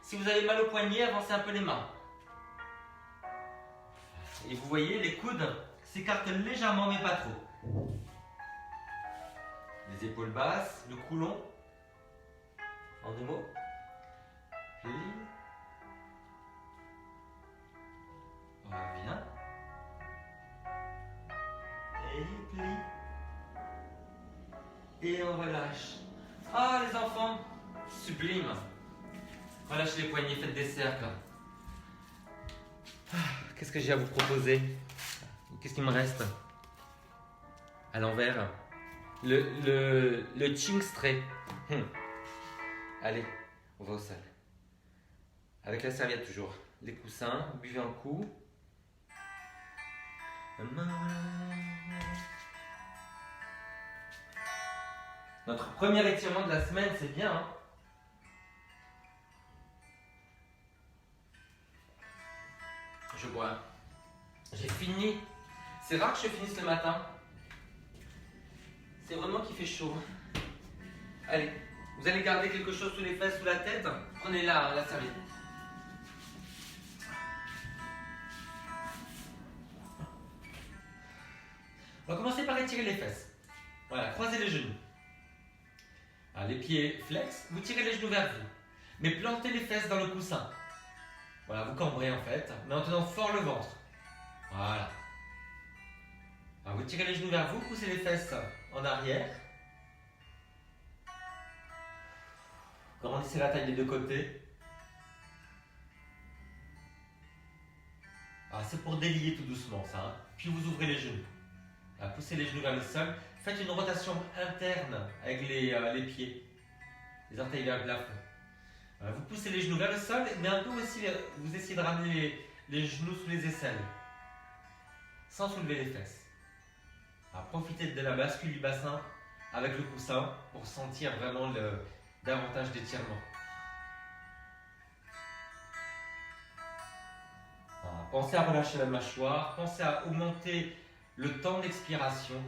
Si vous avez mal au poignet, avancez un peu les mains. Et vous voyez, les coudes s'écartent légèrement, mais pas trop. Les épaules basses, le cou long. En deux mots. Plie. Revient. Et plie. Et on relâche. Ah, les enfants, sublime. Relâchez les poignets, faites des cercles. Qu'est-ce que j'ai à vous proposer? Qu'est-ce qu'il me reste? À l'envers. Le Ching's tray. Allez, on va au sol. Avec la serviette toujours. Les coussins, buvez un coup. Notre premier étirement de la semaine, c'est bien. Hein? Je bois. J'ai fini. C'est rare que je finisse le matin. C'est vraiment qu'il fait chaud. Allez, vous allez garder quelque chose sous les fesses, sous la tête. Prenez la serviette. On va commencer par étirer les fesses. Voilà, croisez les genoux. Alors, les pieds flex, vous tirez les genoux vers vous. Mais plantez les fesses dans le coussin. Voilà, vous cambrez en fait, mais en tenant fort le ventre. Voilà. Alors, vous tirez les genoux vers vous, poussez les fesses en arrière. Grandissez la taille des deux côtés. Alors, c'est pour délier tout doucement ça. Hein. Puis vous ouvrez les genoux. Alors, poussez les genoux vers le sol. Faites une rotation interne avec les pieds. Les orteils vers le plafond. Vous poussez les genoux vers le sol, mais un peu aussi, vous essayez de ramener les genoux sous les aisselles, sans soulever les fesses. Alors, profitez de la bascule du bassin avec le coussin pour sentir vraiment davantage d'étirement. Pensez à relâcher la mâchoire, pensez à augmenter le temps d'expiration.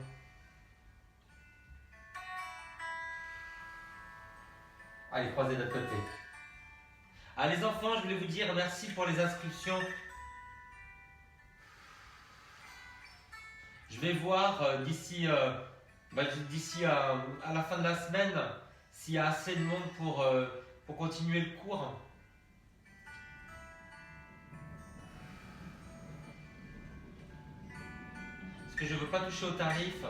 Allez, croisez de l'autre côté. Ah, les enfants, je voulais vous dire merci pour les inscriptions. Je vais voir d'ici à la fin de la semaine s'il y a assez de monde pour continuer le cours. Parce que je ne veux pas toucher au tarif.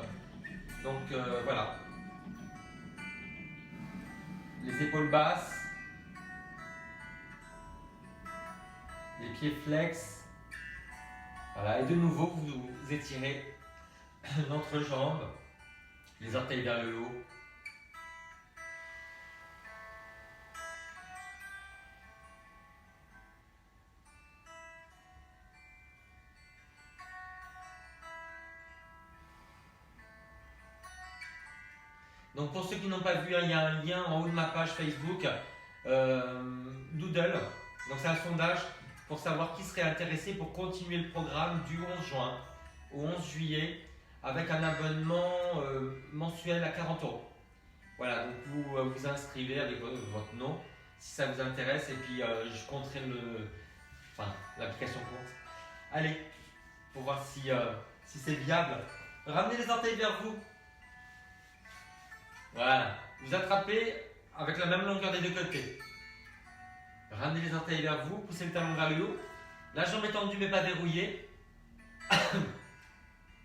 Donc voilà. Les épaules basses. Les pieds flex. Voilà, et de nouveau, vous étirez l'entrejambe, les orteils vers le haut. Donc pour ceux qui n'ont pas vu, il y a un lien en haut de ma page Facebook, Doodle. Donc c'est un sondage pour savoir qui serait intéressé pour continuer le programme du 11 juin au 11 juillet avec un abonnement mensuel à 40 €. Voilà, donc vous vous inscrivez avec votre nom si ça vous intéresse et puis je compterai l'application compte. Allez, pour voir si c'est viable. Ramenez les orteils vers vous. Voilà, vous attrapez avec la même longueur des deux côtés. Ramenez les orteils vers vous, poussez le talon vers le haut. La jambe est tendue mais pas verrouillée.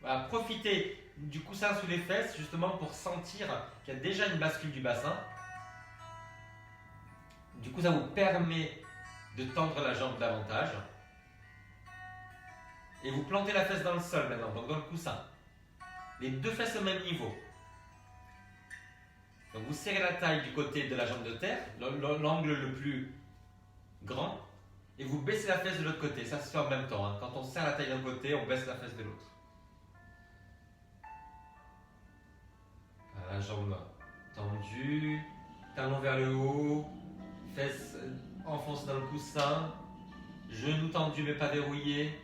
Voilà, profitez du coussin sous les fesses justement pour sentir qu'il y a déjà une bascule du bassin. Du coup, ça vous permet de tendre la jambe davantage. Et vous plantez la fesse dans le sol maintenant, donc dans le coussin. Les deux fesses au même niveau. Donc vous serrez la taille du côté de la jambe de terre, l'angle le plus grand, Et vous baissez la fesse de l'autre côté. Ça se fait en même temps. Hein. Quand on serre la taille d'un côté, on baisse la fesse de l'autre. La jambe tendue, talon vers le haut, fesses enfoncées dans le coussin, genoux tendus mais pas verrouillés.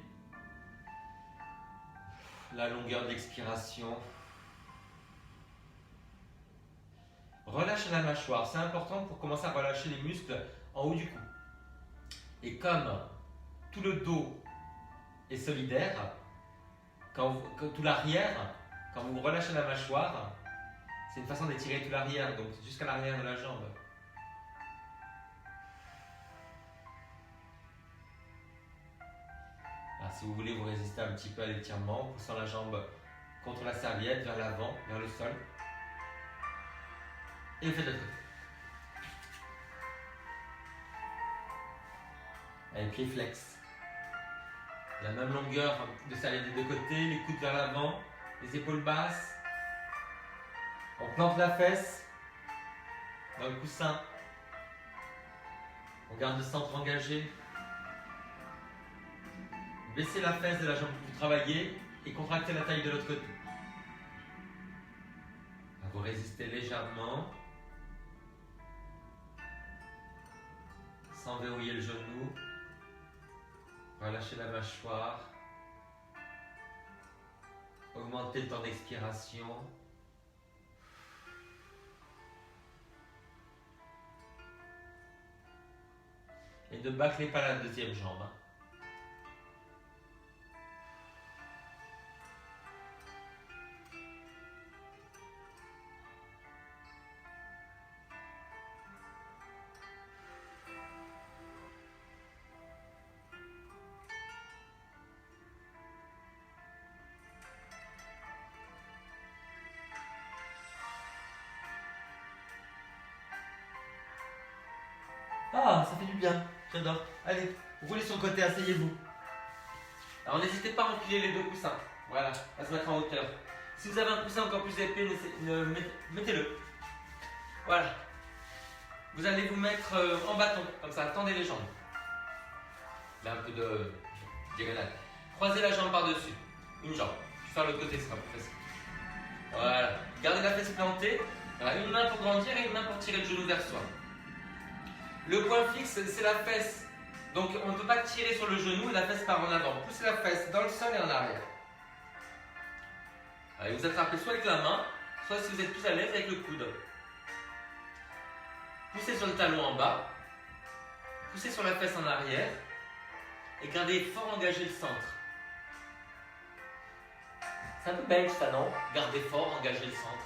La longueur de l'expiration. Relâchez la mâchoire, c'est important pour commencer à relâcher les muscles en haut du cou. Et comme tout le dos est solidaire, tout l'arrière, quand vous relâchez la mâchoire, c'est une façon d'étirer tout l'arrière, donc jusqu'à l'arrière de la jambe. Alors, si vous voulez vous résister un petit peu à l'étirement, en poussant la jambe contre la serviette, vers l'avant, vers le sol. Et vous faites de l'autre côté. Allez, pied flex. La même longueur de serviette des deux côtés, les coudes vers l'avant, les épaules basses. On plante la fesse dans le coussin. On garde le centre engagé. Baissez la fesse de la jambe que vous travaillez et contractez la taille de l'autre côté. Vous résistez légèrement. Sans verrouiller le genou. Relâchez la mâchoire. Augmentez le temps d'expiration. Et ne bâclez pas la deuxième jambe. Ah, ça fait du bien, j'adore. Allez, roulez sur le côté, asseyez-vous. Alors n'hésitez pas à empiler les deux coussins, voilà, à se mettre en hauteur. Si vous avez un coussin encore plus épais, mettez-le. Voilà. Vous allez vous mettre en bâton, comme ça, tendez les jambes. Là, un peu de diagonale. Croisez la jambe par-dessus, une jambe. Je vais faire l'autre côté, ce sera plus facile. Voilà. Gardez la fesse plantée. Voilà. Une main pour grandir et une main pour tirer le genou vers soi. Le point fixe, c'est la fesse. Donc on ne peut pas tirer sur le genou et la fesse part en avant. Poussez la fesse dans le sol et en arrière. Allez, vous attrapez soit avec la main, soit si vous êtes plus à l'aise avec le coude. Poussez sur le talon en bas. Poussez sur la fesse en arrière. Et gardez fort engagé le centre. C'est un peu belge ça, non? Gardez fort engagé le centre.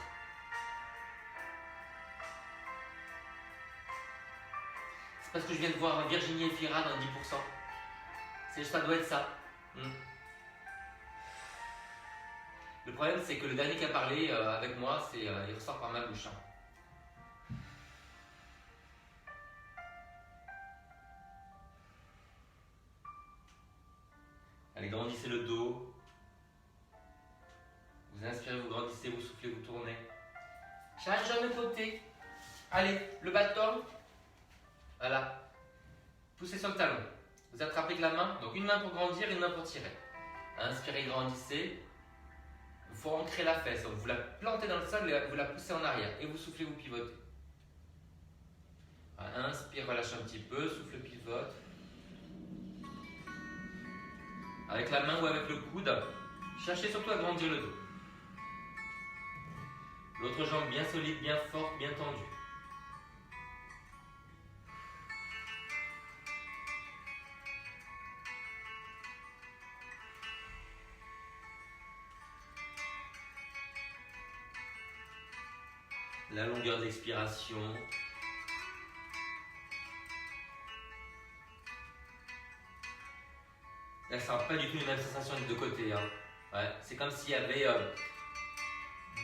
Parce que je viens de voir Virginie Efira dans 10%. Ça doit être ça. Le problème, c'est que le dernier qui a parlé avec moi, il ressort par ma bouche. Allez, grandissez le dos. Vous inspirez, vous grandissez, vous soufflez, vous tournez. Chaque jambe de côté. Allez, le bâton. Voilà. Poussez sur le talon. Vous attrapez avec la main. Donc une main pour grandir, une main pour tirer. Inspirez, grandissez. Il faut ancrer la fesse. Donc vous la plantez dans le sol et vous la poussez en arrière. Et vous soufflez, vous pivotez. Voilà. Inspire, relâche un petit peu. Souffle, pivote. Avec la main ou avec le coude. Cherchez surtout à grandir le dos. L'autre jambe bien solide, bien forte, bien tendue. La longueur d'expiration. Là, ça n'a pas du tout les mêmes sensations des deux côtés. Hein. Ouais, c'est comme s'il y avait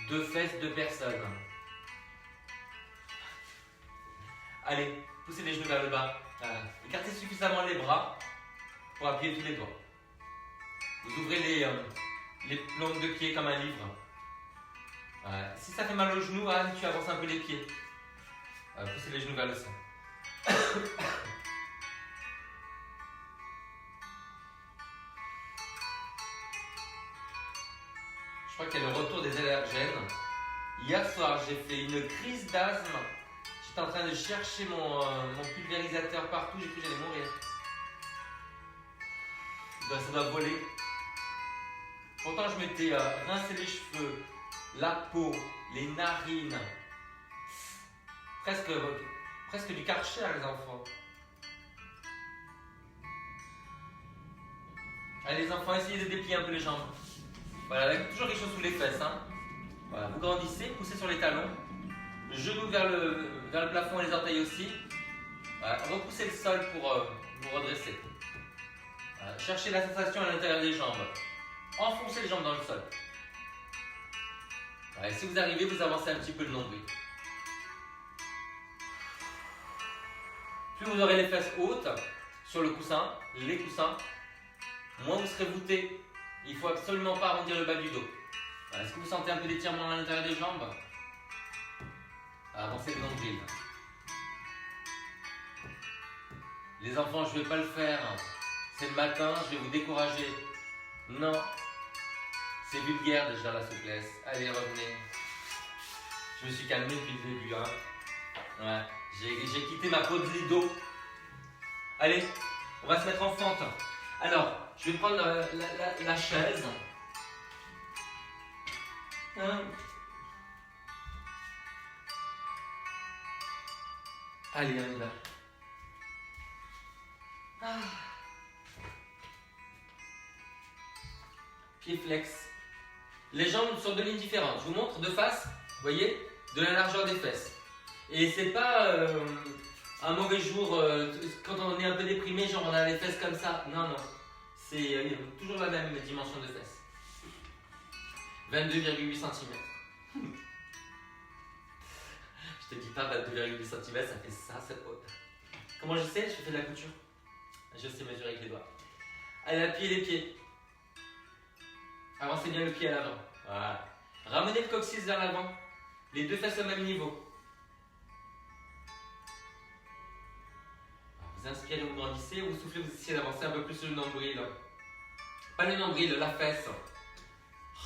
deux fesses, deux personnes. Allez, poussez les genoux vers le bas. Écartez suffisamment les bras pour appuyer tous les doigts. Vous ouvrez les plombes de pied comme un livre. Si ça fait mal aux genoux, Anne, tu avances un peu les pieds. Poussez les genoux vers le sol. crois qu'il y a le retour des allergènes. Hier soir, j'ai fait une crise d'asthme. J'étais en train de chercher mon pulvérisateur partout, j'ai cru que j'allais mourir. Ça doit voler. Pourtant, je m'étais rincé les cheveux, la peau, les narines. Presque du Karcher, les enfants. Allez, les enfants, essayez de déplier un peu les jambes. Voilà, avec toujours quelque chose sous les fesses. Hein. Voilà, vous grandissez, poussez sur les talons. Genoux vers le plafond et les orteils aussi. Voilà, repoussez le sol pour vous redresser. Voilà, cherchez la sensation à l'intérieur des jambes. Enfoncez les jambes dans le sol. Voilà, et si vous arrivez, vous avancez un petit peu le nombril. Plus vous aurez les fesses hautes sur le coussin, les coussins, moins vous serez voûté. Il ne faut absolument pas arrondir le bas du dos. Voilà, est-ce que vous sentez un peu d'étirement à l'intérieur des jambes? Avancez le nombril. Les enfants, je ne vais pas le faire. C'est le matin, je vais vous décourager. Non. C'est vulgaire déjà la souplesse. Allez, revenez. Je me suis calmé depuis le début. Hein. Ouais. J'ai quitté ma peau de lido. Allez, on va se mettre en fente. Alors, je vais prendre la chaise. Allez, on y va. Pied flex. Les jambes sur deux lignes différentes. Je vous montre de face, vous voyez, de la largeur des fesses. Et c'est pas un mauvais jour quand on est un peu déprimé, genre on a les fesses comme ça. Non, non. C'est toujours la même dimension de fesses. 22,8 cm. Je te dis pas 22,8 cm, ça fait ça, c'est haute. Comment je sais? Je fais de la couture. Je sais mesurer avec les doigts. Allez, appuyez les pieds. Avancez bien le pied à l'avant. Voilà. Ramenez le coccyx vers l'avant. Les deux fesses au même niveau. Vous inspirez, vous grandissez, vous soufflez, vous essayez d'avancer un peu plus sur le nombril. Pas le nombril, la fesse.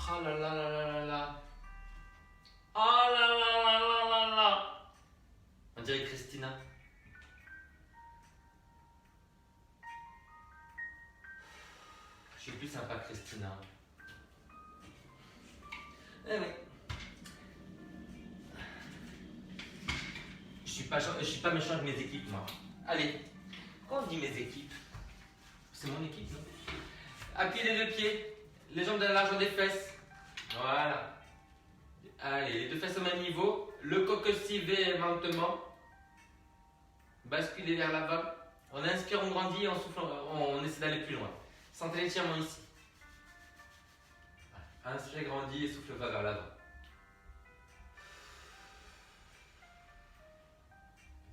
Oh là là là là là là. Oh là là là là là là. On dirait Christina. Je suis plus sympa que Christina. Eh oui. Je suis pas méchant avec mes équipes, moi. Allez, quand on dit mes équipes, c'est mon équipe, non? Appuyez les deux pieds, les jambes de la largeur des fesses. Voilà. Allez, les deux fesses au même niveau. Le coccyx lentement. Basculez vers l'avant. On inspire, on grandit, on souffle, on essaie d'aller plus loin. Sentez l'étirement ici. Inspire, grandit et souffle pas vers l'avant.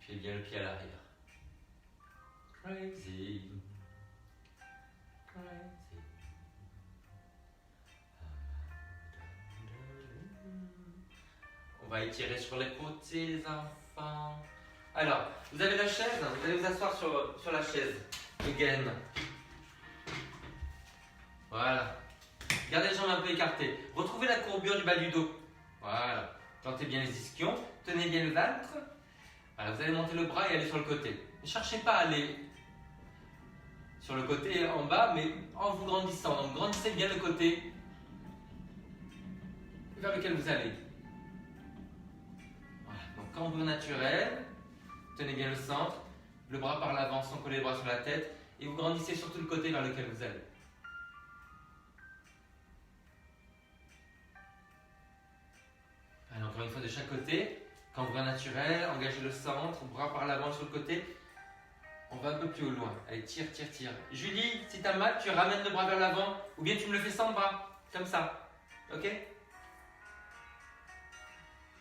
Puis bien le pied à l'arrière. Crazy. Crazy. On va étirer sur les côtés, les enfants. Alors, vous avez la chaise, vous allez vous asseoir sur la chaise. Again. Voilà. Gardez les jambes un peu écartées. Retrouvez la courbure du bas du dos. Voilà. Plantez bien les ischions. Tenez bien le ventre. Voilà, vous allez monter le bras et aller sur le côté. Ne cherchez pas à aller sur le côté en bas, mais en vous grandissant. Donc grandissez bien le côté vers lequel vous allez. Voilà. Donc cambrure naturelle. Tenez bien le centre. Le bras par l'avant sans coller les bras sur la tête. Et vous grandissez surtout le côté vers lequel vous allez. Allez, encore une fois de chaque côté. Cambrure naturel, engagez le centre, bras par l'avant sur le côté. On va un peu plus au loin. Allez, tire, tire, tire. Julie, si tu as mal, tu ramènes le bras vers l'avant ou bien tu me le fais sans bras. Comme ça. Ok?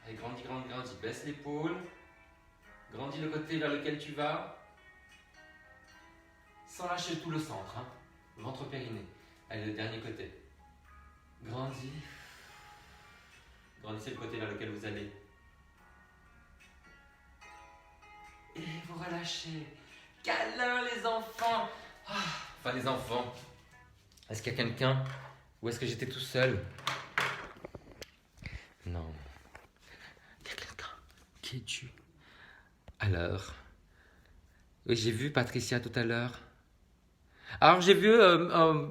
Allez, grandis, grandis, grandis. Baisse l'épaule. Grandis le côté vers lequel tu vas. Sans lâcher tout le centre. Hein. Ventre périnée. Allez, le dernier côté. Grandis. Grandissez le côté vers lequel vous allez. Et vous relâchez. Câlin les enfants. Enfin les enfants. Est-ce qu'il y a quelqu'un ou est-ce que j'étais tout seul? Qui es-tu? Alors, oui, j'ai vu Patricia tout à l'heure. Alors j'ai vu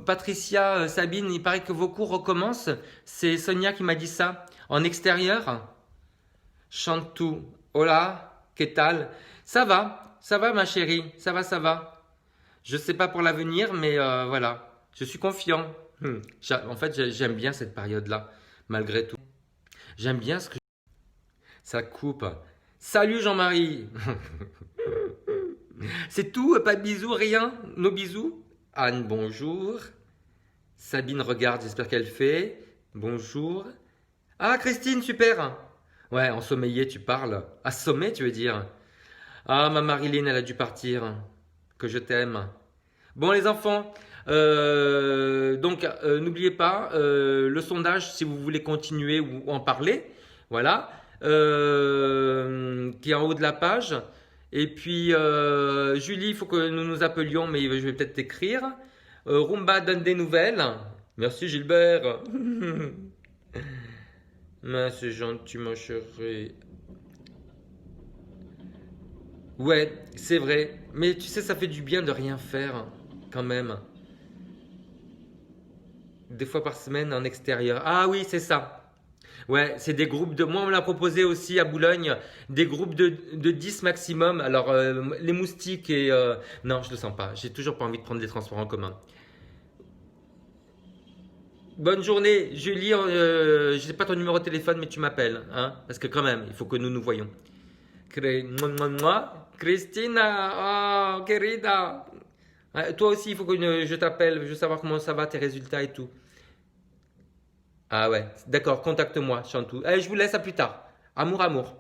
Patricia, Sabine, il paraît que vos cours recommencent. C'est Sonia qui m'a dit ça. En extérieur. Chantou. Hola, que tal? Ça va ma chérie, ça va. Je sais pas pour l'avenir, mais voilà, je suis confiant. En fait, j'aime bien cette période-là, malgré tout. J'aime bien ce que ça coupe. Salut Jean-Marie. C'est tout, pas de bisous, rien. Nos bisous. Anne, bonjour. Sabine regarde, j'espère qu'elle fait. Bonjour. Ah, Christine, super. Ouais, ensommeillée, tu parles. Assommée, tu veux dire. Ah, ma Marilyn, elle a dû partir. Que je t'aime. Bon, les enfants, donc n'oubliez pas le sondage si vous voulez continuer ou en parler. Voilà. Qui est en haut de la page. Et puis, Julie, il faut que nous nous appelions, mais je vais peut-être t'écrire. Rumba donne des nouvelles. Merci Gilbert. Mais c'est gentil, mon chéri. Ouais, c'est vrai. Mais tu sais, ça fait du bien de rien faire, quand même. Des fois par semaine en extérieur. Ah oui, c'est ça. Ouais, c'est des groupes de... Moi, on me l'a proposé aussi à Boulogne, des groupes de 10 maximum. Alors, les moustiques et... Non, je le sens pas. J'ai toujours pas envie de prendre les transports en commun. Bonne journée, Julie. Je sais pas ton numéro de téléphone, mais tu m'appelles. Hein, parce que quand même, il faut que nous nous voyons. Christina, oh, querida. Toi aussi, il faut que je t'appelle. Je veux savoir comment ça va, tes résultats et tout. Ah ouais, d'accord, contacte-moi, Chantou. Allez, je vous laisse à plus tard. Amour, amour.